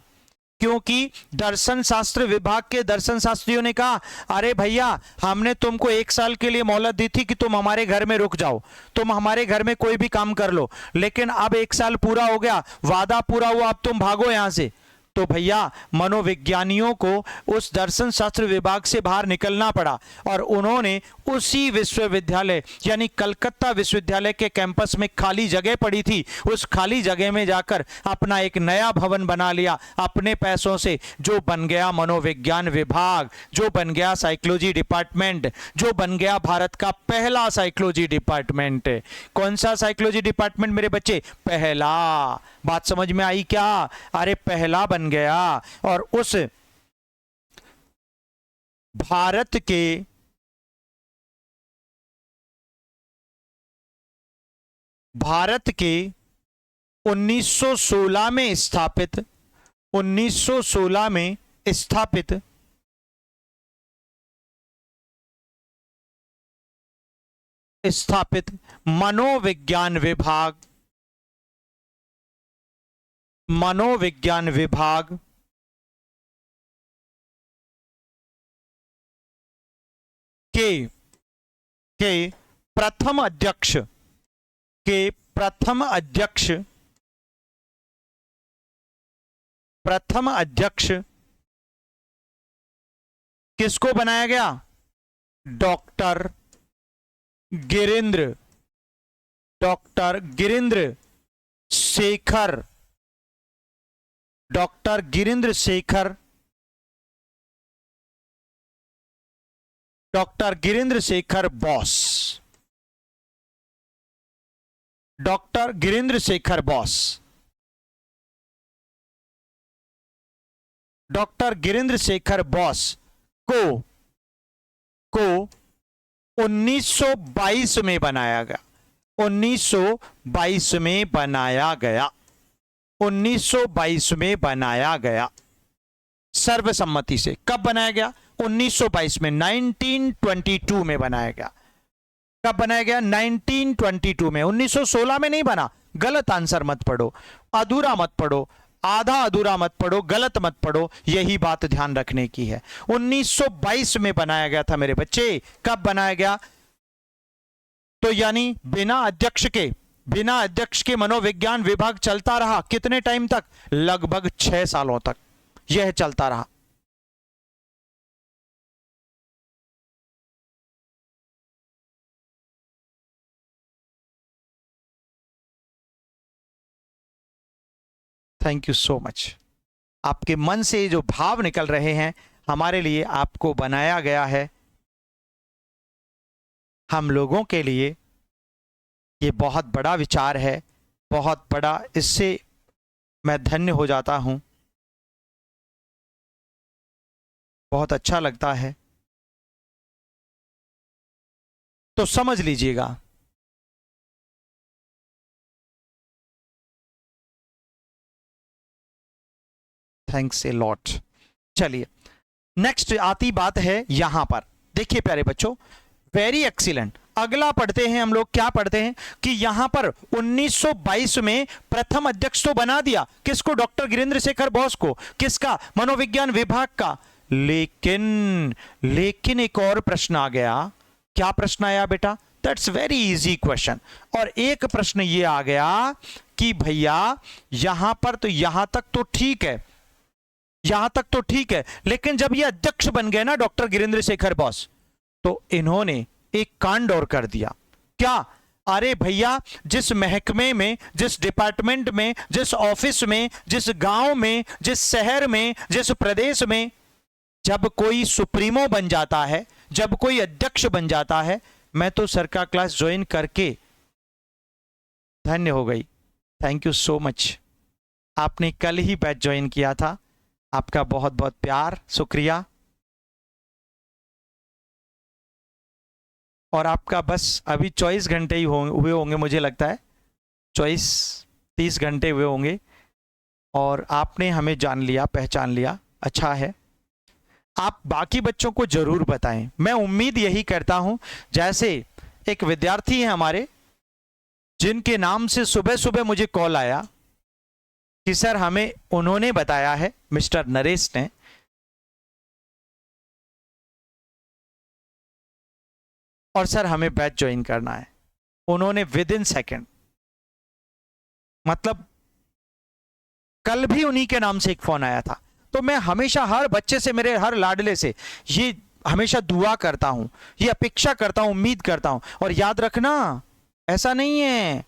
क्योंकि दर्शन शास्त्र विभाग के दर्शन शास्त्रियों ने कहा, अरे भैया हमने तुमको 1 साल के लिए मोहलत दी थी कि तुम हमारे घर में रुक जाओ, तुम हमारे घर में कोई भी काम कर लो, लेकिन अब 1 साल पूरा हो गया, वादा पूरा हुआ, अब तुम भागो यहां से। तो भैया मनोविज्ञानियों को उस दर्शन शास्त्र विभाग से बाहर निकलना पड़ा, और उन्होंने उसी विश्वविद्यालय यानी कलकत्ता विश्वविद्यालय के कैंपस में खाली जगह पड़ी थी, उस खाली जगह में जाकर अपना एक नया भवन बना लिया अपने पैसों से, जो बन गया मनोविज्ञान विभाग, जो बन गया साइकोलॉजी डिपार्टमेंट, जो बन गया भारत का पहला साइकोलॉजी डिपार्टमेंट। कौन सा साइकोलॉजी डिपार्टमेंट मेरे बच्चे? पहला। बात समझ में आई क्या? अरे पहला बन गया। और उस भारत के भारत के 1916 में स्थापित, 1916 में स्थापित स्थापित मनोविज्ञान विभाग, मनोविज्ञान विभाग के प्रथम अध्यक्ष, के प्रथम अध्यक्ष, प्रथम अध्यक्ष किसको बनाया गया? Doctor Girindra, doctor Girindra Shekhar, doctor Girindra Shekhar, doctor Girindra Shekhar Bose, doctor Girindra Shekhar Bose, doctor Girindra Shekhar Bose को 1922 में बनाया गया, 1922 में बनाया गया, 1922 में बनाया गया सर्वसम्मति से। कब बनाया गया? 1922 में, 1922 में बनाया गया। कब बनाया गया? 1922 में। 1916 में नहीं बना। गलत आंसर मत पढ़ो, अधूरा मत पढ़ो, आधा अधूरा मत पढ़ो, गलत मत पढ़ो, यही बात ध्यान रखने की है। 1922 में बनाया गया था मेरे बच्चे। कब बनाया गया? तो यानी बिना अध्यक्ष के मनोविज्ञान विभाग चलता रहा कितने टाइम तक? लगभग 6 सालों तक यह चलता रहा। Thank you so much. आपके मन से जो भाव निकल रहे हैं, हमारे लिए आपको बनाया गया है, हम लोगों के लिए ये बहुत बड़ा विचार है, बहुत बड़ा। इससे मैं धन्य हो जाता हूं, बहुत अच्छा लगता है। तो समझ लीजिएगा, थैंक्स ए लॉट। चलिए नेक्स्ट आती बात है यहां पर। देखिए प्यारे बच्चों, वेरी एक्सीलेंट। अगला पढ़ते हैं हम लोग। क्या पढ़ते हैं कि यहां पर 1922 में प्रथम अध्यक्ष तो बना दिया। किसको? डॉक्टर गिरीन्द्र शेखर बोस को। किसका? मनोविज्ञान विभाग का। लेकिन एक और प्रश्न आ गया। क्या प्रश्न आया बेटा? That's very easy question. और एक प्रश्न ये आ गया कि भैया यहां पर तो यहां तक तो ठीक है, यहां तक तो ठीक है, लेकिन जब ये अध्यक्ष बन गए ना डॉक्टर गिरीन्द्र शेखर बोस, तो इन्होंने एक कांड और कर दिया। क्या? अरे भैया, जिस महकमे में, जिस डिपार्टमेंट में, जिस ऑफिस में, जिस गांव में, जिस शहर में, जिस प्रदेश में जब कोई सुप्रीमो बन जाता है, जब कोई अध्यक्ष बन जाता है, मैं तो सर का क्लास ज्वाइन करके धन्य हो गई। Thank you so much. आपने कल ही बैच ज्वाइन किया था, आपका बहुत बहुत प्यार, शुक्रिया। और आपका बस अभी 24 घंटे ही हुए होंगे, मुझे लगता है 24-30 घंटे हुए होंगे, और आपने हमें जान लिया, पहचान लिया। अच्छा है। आप बाकी बच्चों को जरूर बताएं। मैं उम्मीद यही करता हूं, जैसे एक विद्यार्थी हैं हमारे, जिनके नाम से सुबह सुबह मुझे कॉल आया कि सर हमें, उन्होंने बताया है, मिस्टर नरेश ने, और सर हमें बैच ज्वाइन करना है। उन्होंने विद इन सेकेंड, मतलब कल भी उन्हीं के नाम से एक फोन आया था। तो मैं हमेशा हर बच्चे से, मेरे हर लाडले से ये हमेशा दुआ करता हूं, ये अपेक्षा करता हूं, उम्मीद करता हूं। और याद रखना, ऐसा नहीं है,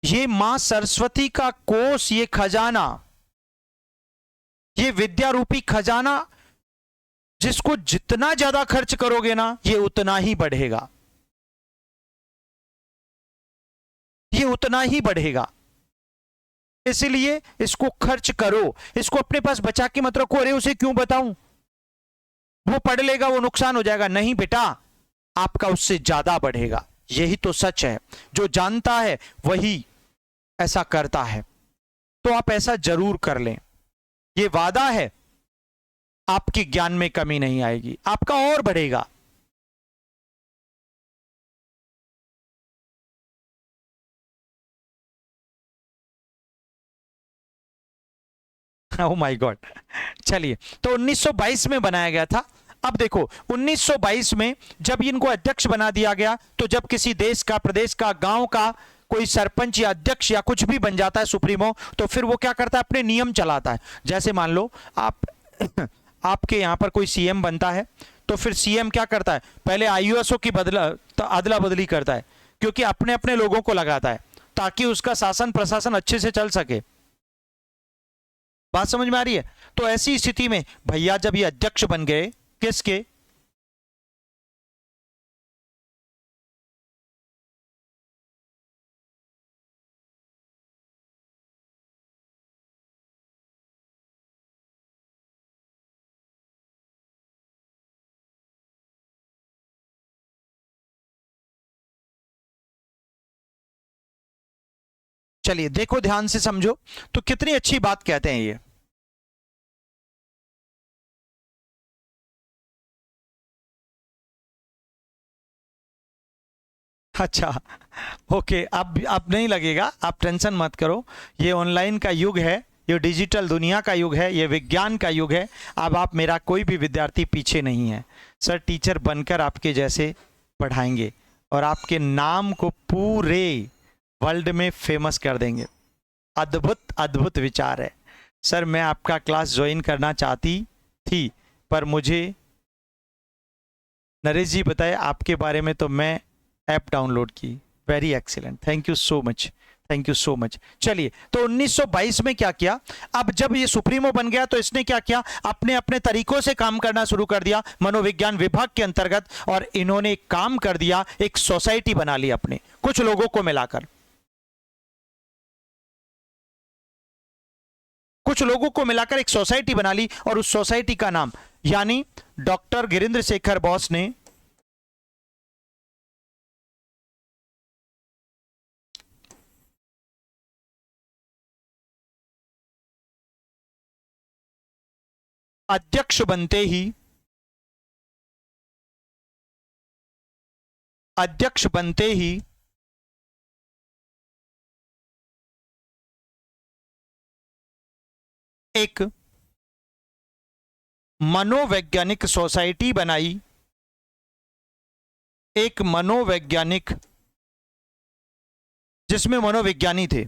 ये मां सरस्वती का कोष, ये खजाना, ये विद्या रूपी खजाना, जिसको जितना ज्यादा खर्च करोगे ना, ये उतना ही बढ़ेगा, ये उतना ही बढ़ेगा। इसलिए इसको खर्च करो, इसको अपने पास बचा के मत रखो। अरे उसे क्यों बताऊं, वो पढ़ लेगा, वो नुकसान हो जाएगा। नहीं बेटा, आपका उससे ज्यादा बढ़ेगा। यही तो सच है। जो जानता है वही ऐसा करता है। तो आप ऐसा जरूर कर लें, ये वादा है। आपके ज्ञान में कमी नहीं आएगी, आपका और बढ़ेगा। Oh my God. चलिए, तो 1922 में बनाया गया था। अब देखो, 1922 में जब इनको अध्यक्ष बना दिया गया, तो जब किसी देश का, प्रदेश का, गांव का कोई सरपंच या अध्यक्ष या कुछ भी बन जाता है सुप्रीमो, तो फिर वो क्या करता है? अपने नियम चलाता है। जैसे मान लो आप आपके यहां पर कोई सीएम बनता है, तो फिर सीएम क्या करता है, पहले आईयूएसओ की अदला बदली करता है, क्योंकि अपने अपने लोगों को लगाता है ताकि उसका शासन प्रशासन अच्छे से चल सके। बात समझ में आ रही है? तो ऐसी स्थिति में भैया जब ये अध्यक्ष बन गए, किसके, चलिए देखो ध्यान से समझो, तो कितनी अच्छी बात कहते हैं ये। अच्छा, ओके, अब नहीं लगेगा, आप टेंशन मत करो। ये ऑनलाइन का युग है, ये डिजिटल दुनिया का युग है, ये विज्ञान का युग है। अब आप, मेरा कोई भी विद्यार्थी पीछे नहीं है। सर टीचर बनकर आपके जैसे पढ़ाएंगे और आपके नाम को पूरे वर्ल्ड में फेमस कर देंगे। अद्भुत अद्भुत विचार है सर। मैं आपका क्लास ज्वाइन करना चाहती थी, पर मुझे नरेश जी बताए आपके बारे में, तो मैं ऐप डाउनलोड की। Very excellent, thank you so much, thank you so much. चलिए, तो 1922 में क्या किया, अब जब ये सुप्रीमो बन गया तो इसने क्या किया, अपने अपने तरीकों से काम करना शुरू कर दिया मनोविज्ञान विभाग के अंतर्गत, और इन्होंने एक काम कर दिया, एक सोसाइटी बना ली अपने कुछ लोगों को मिलाकर, कुछ लोगों को मिलाकर एक सोसाइटी बना ली, और उस सोसाइटी का नाम, यानी डॉक्टर गिरिंद्र शेखर बोस ने अध्यक्ष बनते ही एक मनोवैज्ञानिक सोसाइटी बनाई, एक मनोवैज्ञानिक, जिसमें मनोविज्ञानी थे,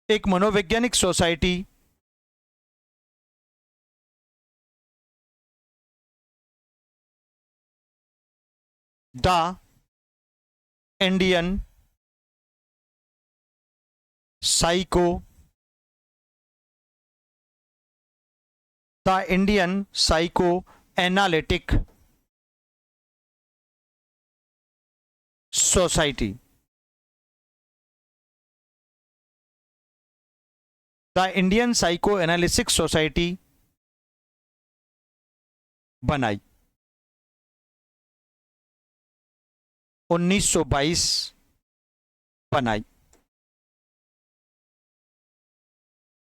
एक मनोवैज्ञानिक society the Indian psycho analytic society, the Indian psycho analysis society बनाई 1922 बनाई।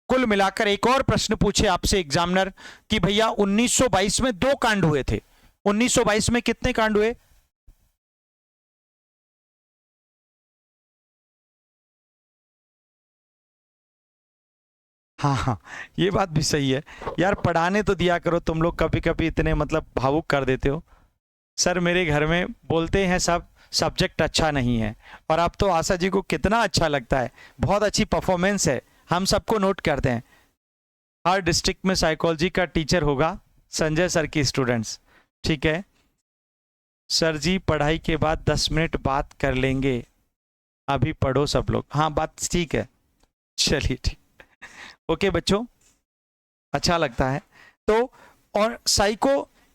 कुल मिलाकर एक और प्रश्न पूछे आपसे एग्जामिनर कि भैया 1922 में 2 कांड हुए थे, 1922 में कितने कांड हुए? हाँ हाँ, ये बात भी सही है यार, पढ़ाने तो दिया करो तुम लोग, कभी कभी इतने मतलब भावुक कर देते हो। सर मेरे घर में बोलते हैं सब सब्जेक्ट अच्छा नहीं है, और अब तो आशा जी को कितना अच्छा लगता है, बहुत अच्छी परफॉर्मेंस है, हम सबको नोट करते हैं। हर डिस्ट्रिक्ट में साइकोलॉजी का टीचर होगा, संजय सर की स्टूडेंट्स, ठीक है सर जी, पढ़ाई के बाद 10 मिनट बात कर लेंगे, अभी पढ़ो सब लोग। हाँ बात ठीक है, चलिए ठीक, ओके बच्चों, अच्छा लगता है। तो और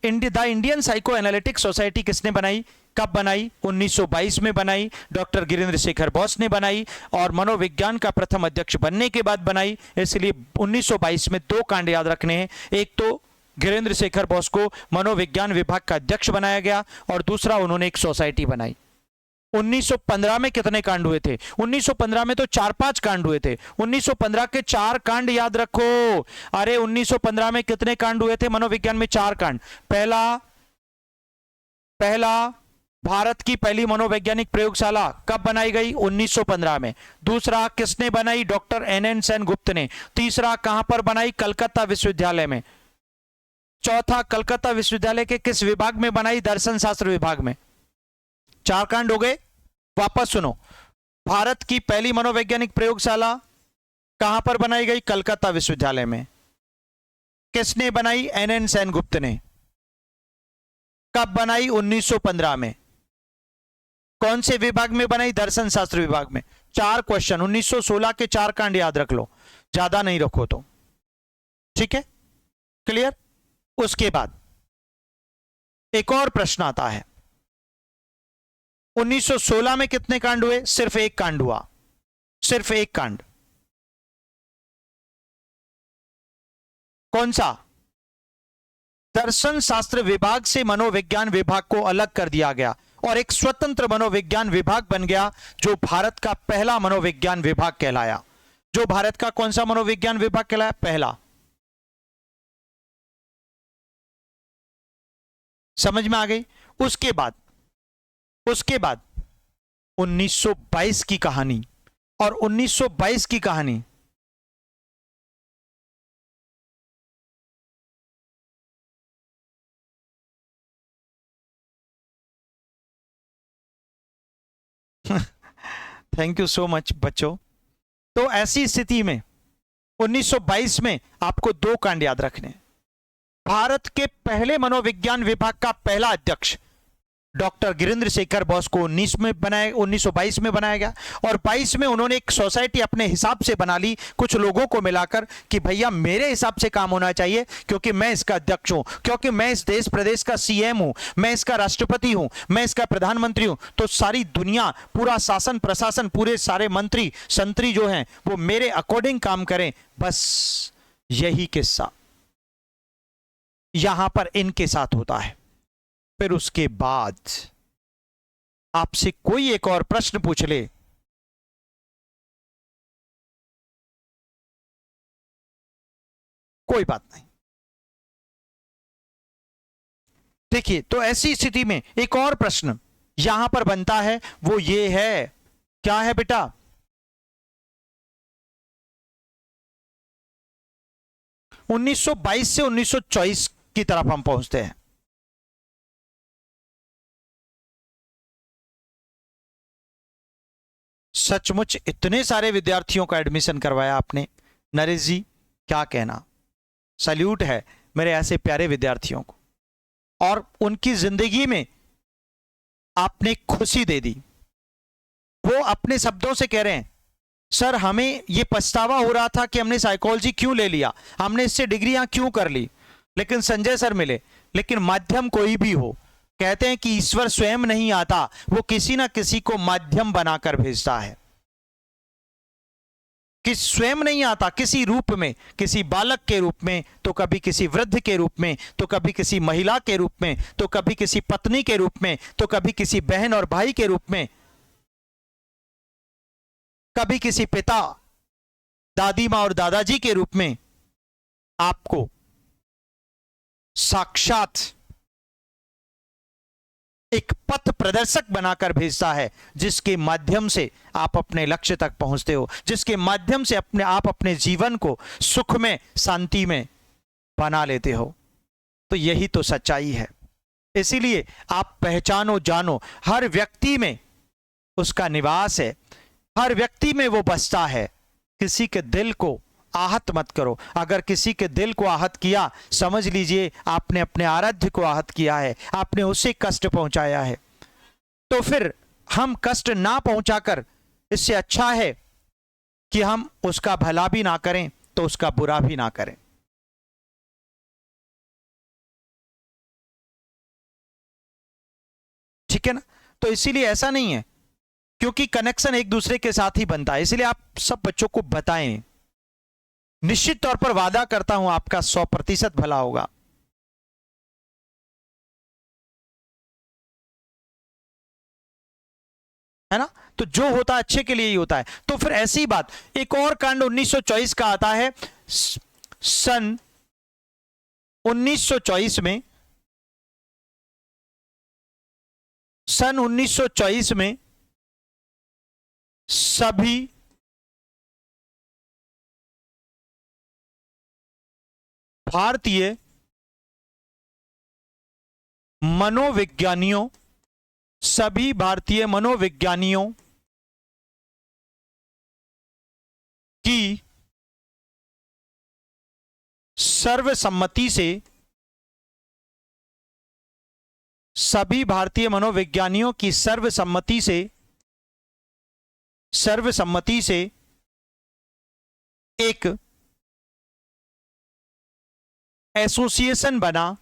the Indian psycho analytic society किसने बनाई, कब बनाई? 1922 में बनाई, डॉक्टर गिरिंद्र शेखर बोस ने बनाई, और मनोविज्ञान का प्रथम अध्यक्ष बनने के बाद बनाई। इसलिए 1922 में 2 कांड याद रखने हैं, एक तो गिरिंद्र शेखर बोस को मनोविज्ञान विभाग का अध्यक्ष बनाया गया, और दूसरा उन्होंने एक सोसाइटी बनाई। 1915 में कितने कांड हुए थे? 1915 में तो 4-5 कांड हुए थे, 1915 के 4 कांड याद रखो। अरे 1915 में कितने कांड हुए थे मनोविज्ञान में? 4 कांड। पहला भारत की पहली मनोवैज्ञानिक प्रयोगशाला कब बनाई गई? 1915 में। दूसरा किसने बनाई? डॉक्टर एन सेनगुप्त ने। तीसरा कहां पर बनाई? कलकत्ता विश्वविद्यालय में। चौथा कलकत्ता विश्वविद्यालय के किस विभाग में बनाई? दर्शन शास्त्र विभाग में। 4 कांड हो गए। वापस सुनो, भारत की पहली मनोवैज्ञानिक प्रयोगशाला कहां पर बनाई गई? कलकत्ता विश्वविद्यालय में। किसने बनाई? एन सेनगुप्त ने। कब बनाई? 1915 में। कौन से विभाग में बनाई? दर्शन शास्त्र विभाग में। 4 क्वेश्चन, 1916 के 4 कांड याद रख लो, ज्यादा नहीं रखो तो, ठीक है, क्लियर। उसके बाद एक और प्रश्न आता है, 1916 में कितने कांड हुए? सिर्फ एक कांड हुआ, सिर्फ एक कांड। कौन सा? दर्शन शास्त्र विभाग से मनोविज्ञान विभाग को अलग कर दिया गया और एक स्वतंत्र मनोविज्ञान विभाग बन गया, जो भारत का पहला मनोविज्ञान विभाग कहलाया। जो भारत का कौन सा मनोविज्ञान विभाग कहलाया? पहला। समझ में आ गई? उसके बाद 1922 की कहानी, और 1922 की कहानी थैंक यू सो मच बच्चों। तो ऐसी स्थिति में 1922 में आपको 2 कांड याद रखने हैं। भारत के पहले मनोविज्ञान विभाग का पहला अध्यक्ष डॉक्टर गिरिंद्र शेखर बोस को 1922 में बनाया गया, और 22 में उन्होंने एक सोसाइटी अपने हिसाब से बना ली, कुछ लोगों को मिलाकर, कि भैया मेरे हिसाब से काम होना चाहिए, क्योंकि मैं इसका अध्यक्ष हूं, क्योंकि मैं इस देश प्रदेश का सीएम हूं, मैं इसका राष्ट्रपति हूं, मैं इसका प्रधानमंत्री हूं, तो सारी दुनिया, पूरा शासन प्रशासन, पूरे सारे मंत्री संतरी जो हैं वो मेरे अकॉर्डिंग काम करें। बस यही किस्सा यहां पर इनके साथ होता है। फिर उसके बाद आपसे कोई एक और प्रश्न पूछ ले, कोई बात नहीं। देखिए, तो ऐसी स्थिति में एक और प्रश्न यहां पर बनता है, वो ये है, क्या है बेटा? – 1922 से 1924 की तरफ हम पहुंचते हैं। सचमुच इतने सारे विद्यार्थियों का एडमिशन करवाया आपने नरेश जी, क्या कहना। सल्यूट है मेरे ऐसे प्यारे विद्यार्थियों को, और उनकी जिंदगी में आपने खुशी दे दी। वो अपने शब्दों से कह रहे हैं, सर हमें ये पछतावा हो रहा था कि हमने साइकोलॉजी क्यों ले लिया, हमने इससे डिग्रियां क्यों कर ली, लेकिन संजय सर मिले। लेकिन माध्यम कोई भी हो, कहते हैं कि ईश्वर स्वयं नहीं आता, वो किसी ना किसी को माध्यम बनाकर भेजता है। कि स्वयं नहीं आता, किसी रूप में, किसी बालक के रूप में, तो कभी किसी वृद्ध के रूप में, तो कभी किसी महिला के रूप में, तो कभी किसी पत्नी के रूप में, तो कभी किसी बहन और भाई के रूप में, कभी किसी पिता, दादी मां और दादाजी के रूप में आपको साक्षात एक पथ प्रदर्शक बनाकर भेजता है, जिसके माध्यम से आप अपने लक्ष्य तक पहुंचते हो, जिसके माध्यम से आप अपने जीवन को सुख में, शांति में बना लेते हो। तो यही तो सच्चाई है। इसीलिए आप पहचानो, जानो, हर व्यक्ति में उसका निवास है, हर व्यक्ति में वो बसता है। किसी के दिल को आहत मत करो। अगर किसी के दिल को आहत किया, समझ लीजिए आपने अपने आराध्य को आहत किया है, आपने उसे कष्ट पहुंचाया है। तो फिर हम कष्ट ना पहुंचाकर, इससे अच्छा है कि हम उसका भला भी ना करें तो उसका बुरा भी ना करें। ठीक है ना? तो इसीलिए ऐसा नहीं है, क्योंकि कनेक्शन एक दूसरे के साथ ही बनता है। इसलिए आप सब बच्चों को बताएं। निश्चित तौर पर वादा करता हूं आपका 100% भला होगा। है ना? तो जो होता है अच्छे के लिए ही होता है। तो फिर ऐसी बात, एक और कांड 1924 का आता है। सन 1924 में, सन 1924 में सभी भारतीय मनोविज्ञानियों, सभी भारतीय मनोविज्ञानियों कि सर्वसम्मति से सभी भारतीय मनोविज्ञानियों की सर्वसम्मति से एक एसोसिएशन बना,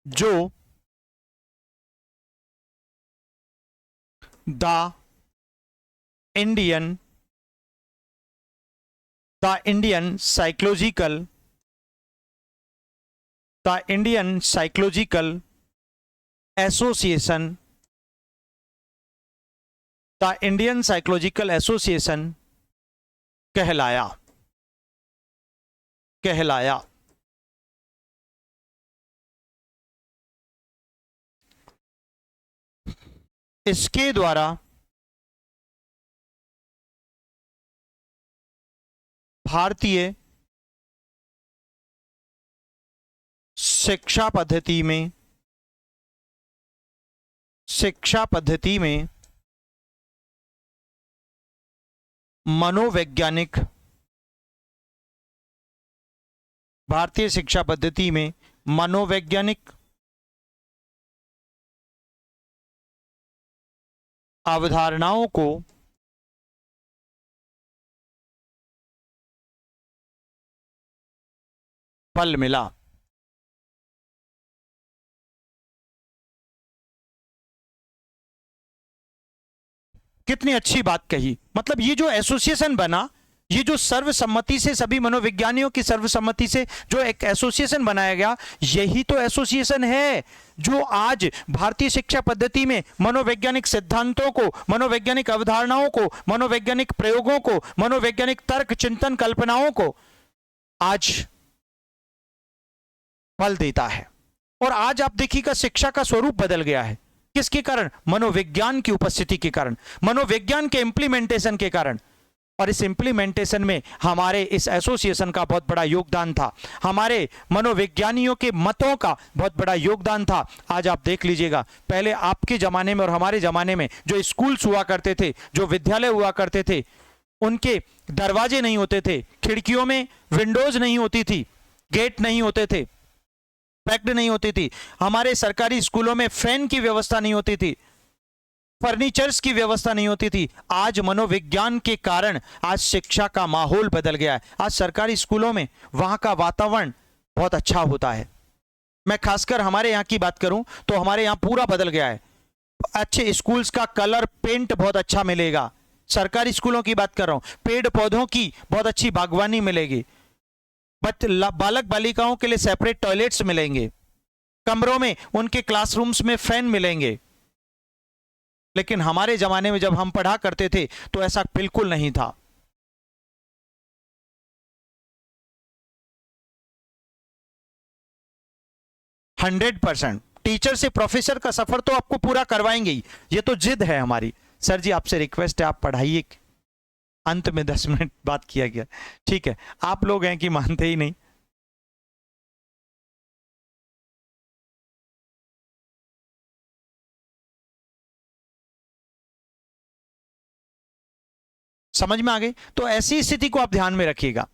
जो द इंडियन साइकोलॉजिकल एसोसिएशन कहलाया। इसके द्वारा भारतीय शिक्षा पद्धति में मनोवैज्ञानिक अवधारणाओं को बल मिला। कितनी अच्छी बात कही। मतलब ये जो एसोसिएशन बना, ये जो सर्वसम्मति से सभी मनोविज्ञानियों की सर्वसम्मति से जो एक एसोसिएशन बनाया गया, यही तो एसोसिएशन है जो आज भारतीय शिक्षा पद्धति में मनोवैज्ञानिक सिद्धांतों को, मनोवैज्ञानिक अवधारणाओं को, मनोवैज्ञानिक प्रयोगों को, मनोवैज्ञानिक तर्क चिंतन कल्पनाओं को आज बल देता है। और आज आप देखिएगा शिक्षा का स्वरूप बदल गया है। किसके कारण? मनोविज्ञान की उपस्थिति के कारण, मनोविज्ञान के इंप्लीमेंटेशन के कारण। और इस इंप्लीमेंटेशन में हमारे इस एसोसिएशन का बहुत बड़ा योगदान था, हमारे मनोविज्ञानियों के मतों का बहुत बड़ा योगदान था। आज आप देख लीजिएगा, पहले आपके जमाने में और हमारे जमाने में जो स्कूल्स हुआ करते थे, जो विद्यालय हुआ करते थे, उनके दरवाजे नहीं होते थे, खिड़कियों में विंडोज नहीं होती थी, गेट नहीं होते थे, पैक्ड नहीं होती थी। हमारे सरकारी स्कूलों में फैन की व्यवस्था नहीं होती थी, फर्नीचर्स की व्यवस्था नहीं होती थी। आज मनोविज्ञान के कारण आज शिक्षा का माहौल बदल गया है। आज सरकारी स्कूलों में वहां का वातावरण बहुत अच्छा होता है। मैं खासकर हमारे यहाँ की बात करूं तो हमारे यहाँ पूरा बदल गया है। अच्छे स्कूल्स का कलर पेंट बहुत अच्छा मिलेगा। सरकारी स्कूलों की बात कर रहा हूं, पेड़ पौधों की बहुत अच्छी बागवानी मिलेगी, बालक बालिकाओं के लिए सेपरेट टॉयलेट्स मिलेंगे, कमरों में उनके क्लासरूम्स में फैन मिलेंगे। लेकिन हमारे जमाने में जब हम पढ़ा करते थे तो ऐसा बिल्कुल नहीं था। हंड्रेड % टीचर से प्रोफेसर का सफर तो आपको पूरा करवाएंगे ही, ये तो जिद है हमारी। सर जी आपसे रिक्वेस्ट है आप पढ़ाइए। अंत में 10 मिनट बात किया गया, ठीक है। आप लोग हैं कि मानते ही नहीं। समझ में आ गई? तो ऐसी स्थिति को आप ध्यान में रखिएगा।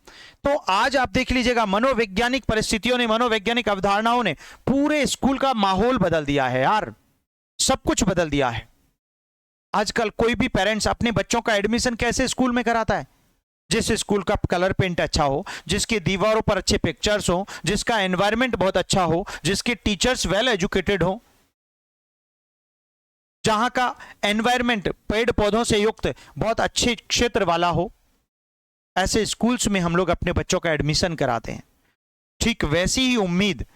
तो आज आप देख लीजिएगा, मनोवैज्ञानिक परिस्थितियों ने, मनोवैज्ञानिक अवधारणाओं ने पूरे स्कूल का माहौल बदल दिया है यार, सब कुछ बदल दिया है। आजकल कोई भी पेरेंट्स अपने बच्चों का एडमिशन कैसे स्कूल में कराता है? जिस स्कूल का कलर पेंट अच्छा हो, जिसकी दीवारों पर अच्छे पिक्चर्स हो, जिसका एनवायरनमेंट बहुत अच्छा हो, जिसके टीचर्स वेल एजुकेटेड हो, जहां का एनवायरनमेंट पेड़ पौधों से युक्त बहुत अच्छे क्षेत्र वाला हो, ऐसे स्कूल्स में हम लोग अपने बच्चों का एडमिशन कराते हैं। ठीक वैसी ही उम्मीद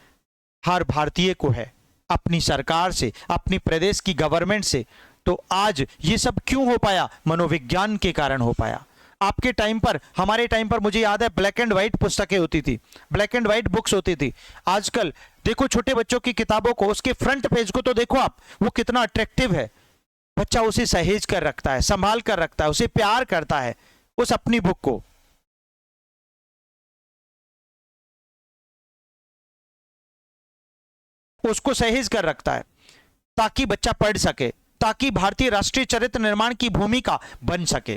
हर भारतीय को है अपनी सरकार से, अपनी प्रदेश की गवर्नमेंट से। तो आज ये सब क्यों हो पाया? मनोविज्ञान के कारण हो पाया। आपके टाइम पर, हमारे टाइम पर मुझे याद है ब्लैक एंड व्हाइट पुस्तकें होती थी, ब्लैक एंड व्हाइट बुक्स होती थी। आजकल देखो छोटे बच्चों की किताबों को, उसके फ्रंट पेज को तो देखो आप, वो कितना अट्रैक्टिव है। बच्चा उसे सहेज कर रखता है, संभाल कर रखता है, उसे प्यार करता है उस अपनी बुक को। उसको सहेज कर रखता है ताकि बच्चा पढ़ सके, ताकि भारतीय राष्ट्रीय चरित्र निर्माण की भूमिका बन सके।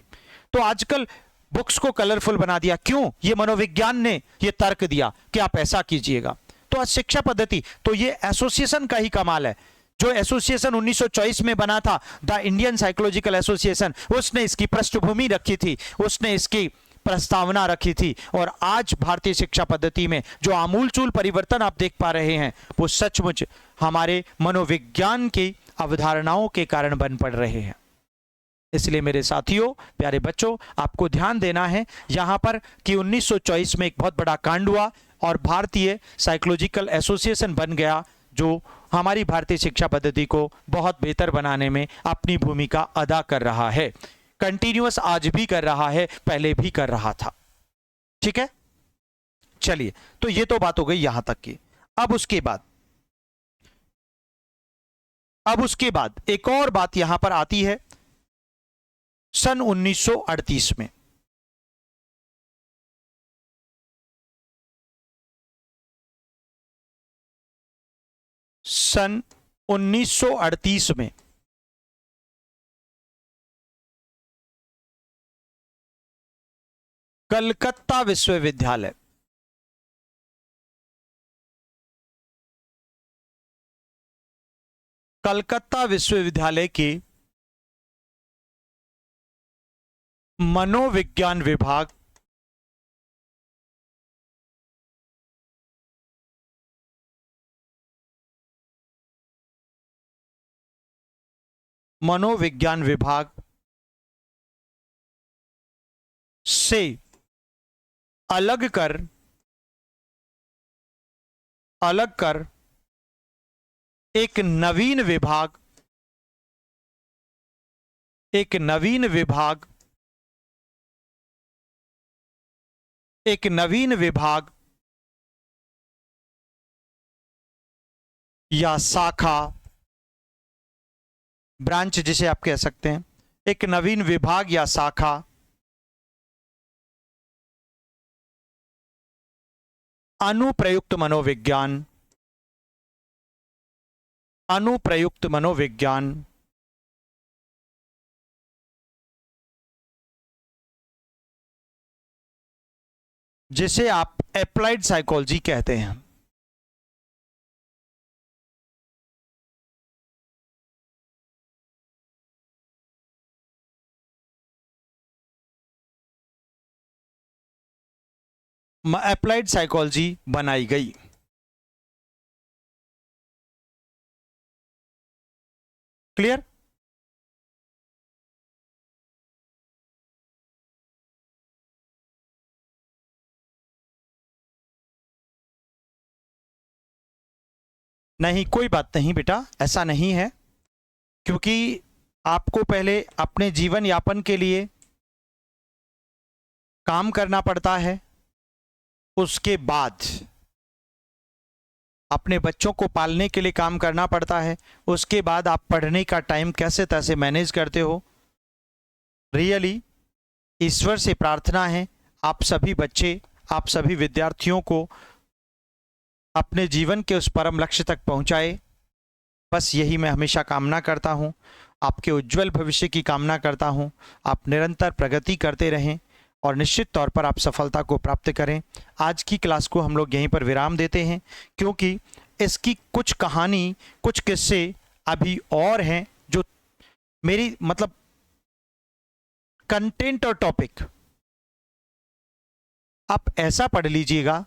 तो आजकल बुक्स को कलरफुल बना दिया, क्यों? ये मनोविज्ञान ने ये तर्क दिया कि आप ऐसा कीजिएगा। तो आज शिक्षा पद्धति, तो ये एसोसिएशन का ही कमाल है। जो एसोसिएशन 1924 में बना था, द इंडियन साइकोलॉजिकल एसोसिएशन, उसने इसकी पृष्ठभूमि रखी थी, उसने इसकी प्रस्तावना रखी थी, और आज भारतीय शिक्षा पद्धति में जो आमूलचूल परिवर्तन आप देख पा रहे हैं वो सचमुच हमारे मनोविज्ञान की अवधारणाओं के कारण बन पड़ रहे हैं। इसलिए मेरे साथियों, प्यारे बच्चों, आपको ध्यान देना है यहां पर कि 1924 में एक बहुत बड़ा कांड हुआ और भारतीय साइकोलॉजिकल एसोसिएशन बन गया, जो हमारी भारतीय शिक्षा पद्धति को बहुत बेहतर बनाने में अपनी भूमिका अदा कर रहा है। कंटिन्यूअस आज भी कर रहा है, पहले भी कर रहा था। ठीक है, चलिए, तो ये तो बात हो गई यहां तक की। अब उसके बाद एक और बात यहां पर आती है सन 1938 में। सन 1938 में कलकत्ता विश्वविद्यालय, कलकत्ता विश्वविद्यालय के मनोविज्ञान विभाग से अलग कर एक नवीन विभाग या शाखा, ब्रांच जिसे आप कह सकते हैं, एक नवीन विभाग या शाखा अनुप्रयुक्त मनोविज्ञान जिसे आप एप्लाइड साइकोलॉजी कहते हैं। एप्लाइड साइकोलॉजी बनाई गई। क्लियर? नहीं, कोई बात नहीं बेटा, ऐसा नहीं है, क्योंकि आपको पहले अपने जीवन यापन के लिए काम करना पड़ता है, उसके बाद अपने बच्चों को पालने के लिए काम करना पड़ता है, उसके बाद आप पढ़ने का टाइम कैसे तैसे मैनेज करते हो। रियली ईश्वर से प्रार्थना है आप सभी बच्चे, आप सभी विद्यार्थियों को अपने जीवन के उस परम लक्ष्य तक पहुंचाए। बस यही मैं हमेशा कामना करता हूं, आपके उज्जवल भविष्य की कामना करता हूं। आप निरंतर प्रगति करते रहें और निश्चित तौर पर आप सफलता को प्राप्त करें। आज की क्लास को हम लोग यहीं पर विराम देते हैं, क्योंकि इसकी कुछ कहानी, कुछ किस्से अभी और हैं, जो मेरी मतलब कंटेंट और टॉपिक आप ऐसा पढ़ लीजिएगा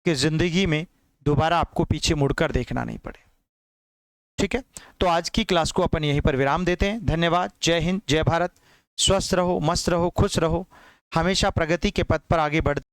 कि जिंदगी में दोबारा आपको पीछे मुड़कर देखना नहीं पड़े। ठीक है, तो आज की क्लास को अपन यहीं पर विराम देते हैं। धन्यवाद। जय हिंद, जय भारत। स्वस्थ रहो, मस्त रहो, खुश रहो, हमेशा प्रगति के पथ पर आगे बढ़ते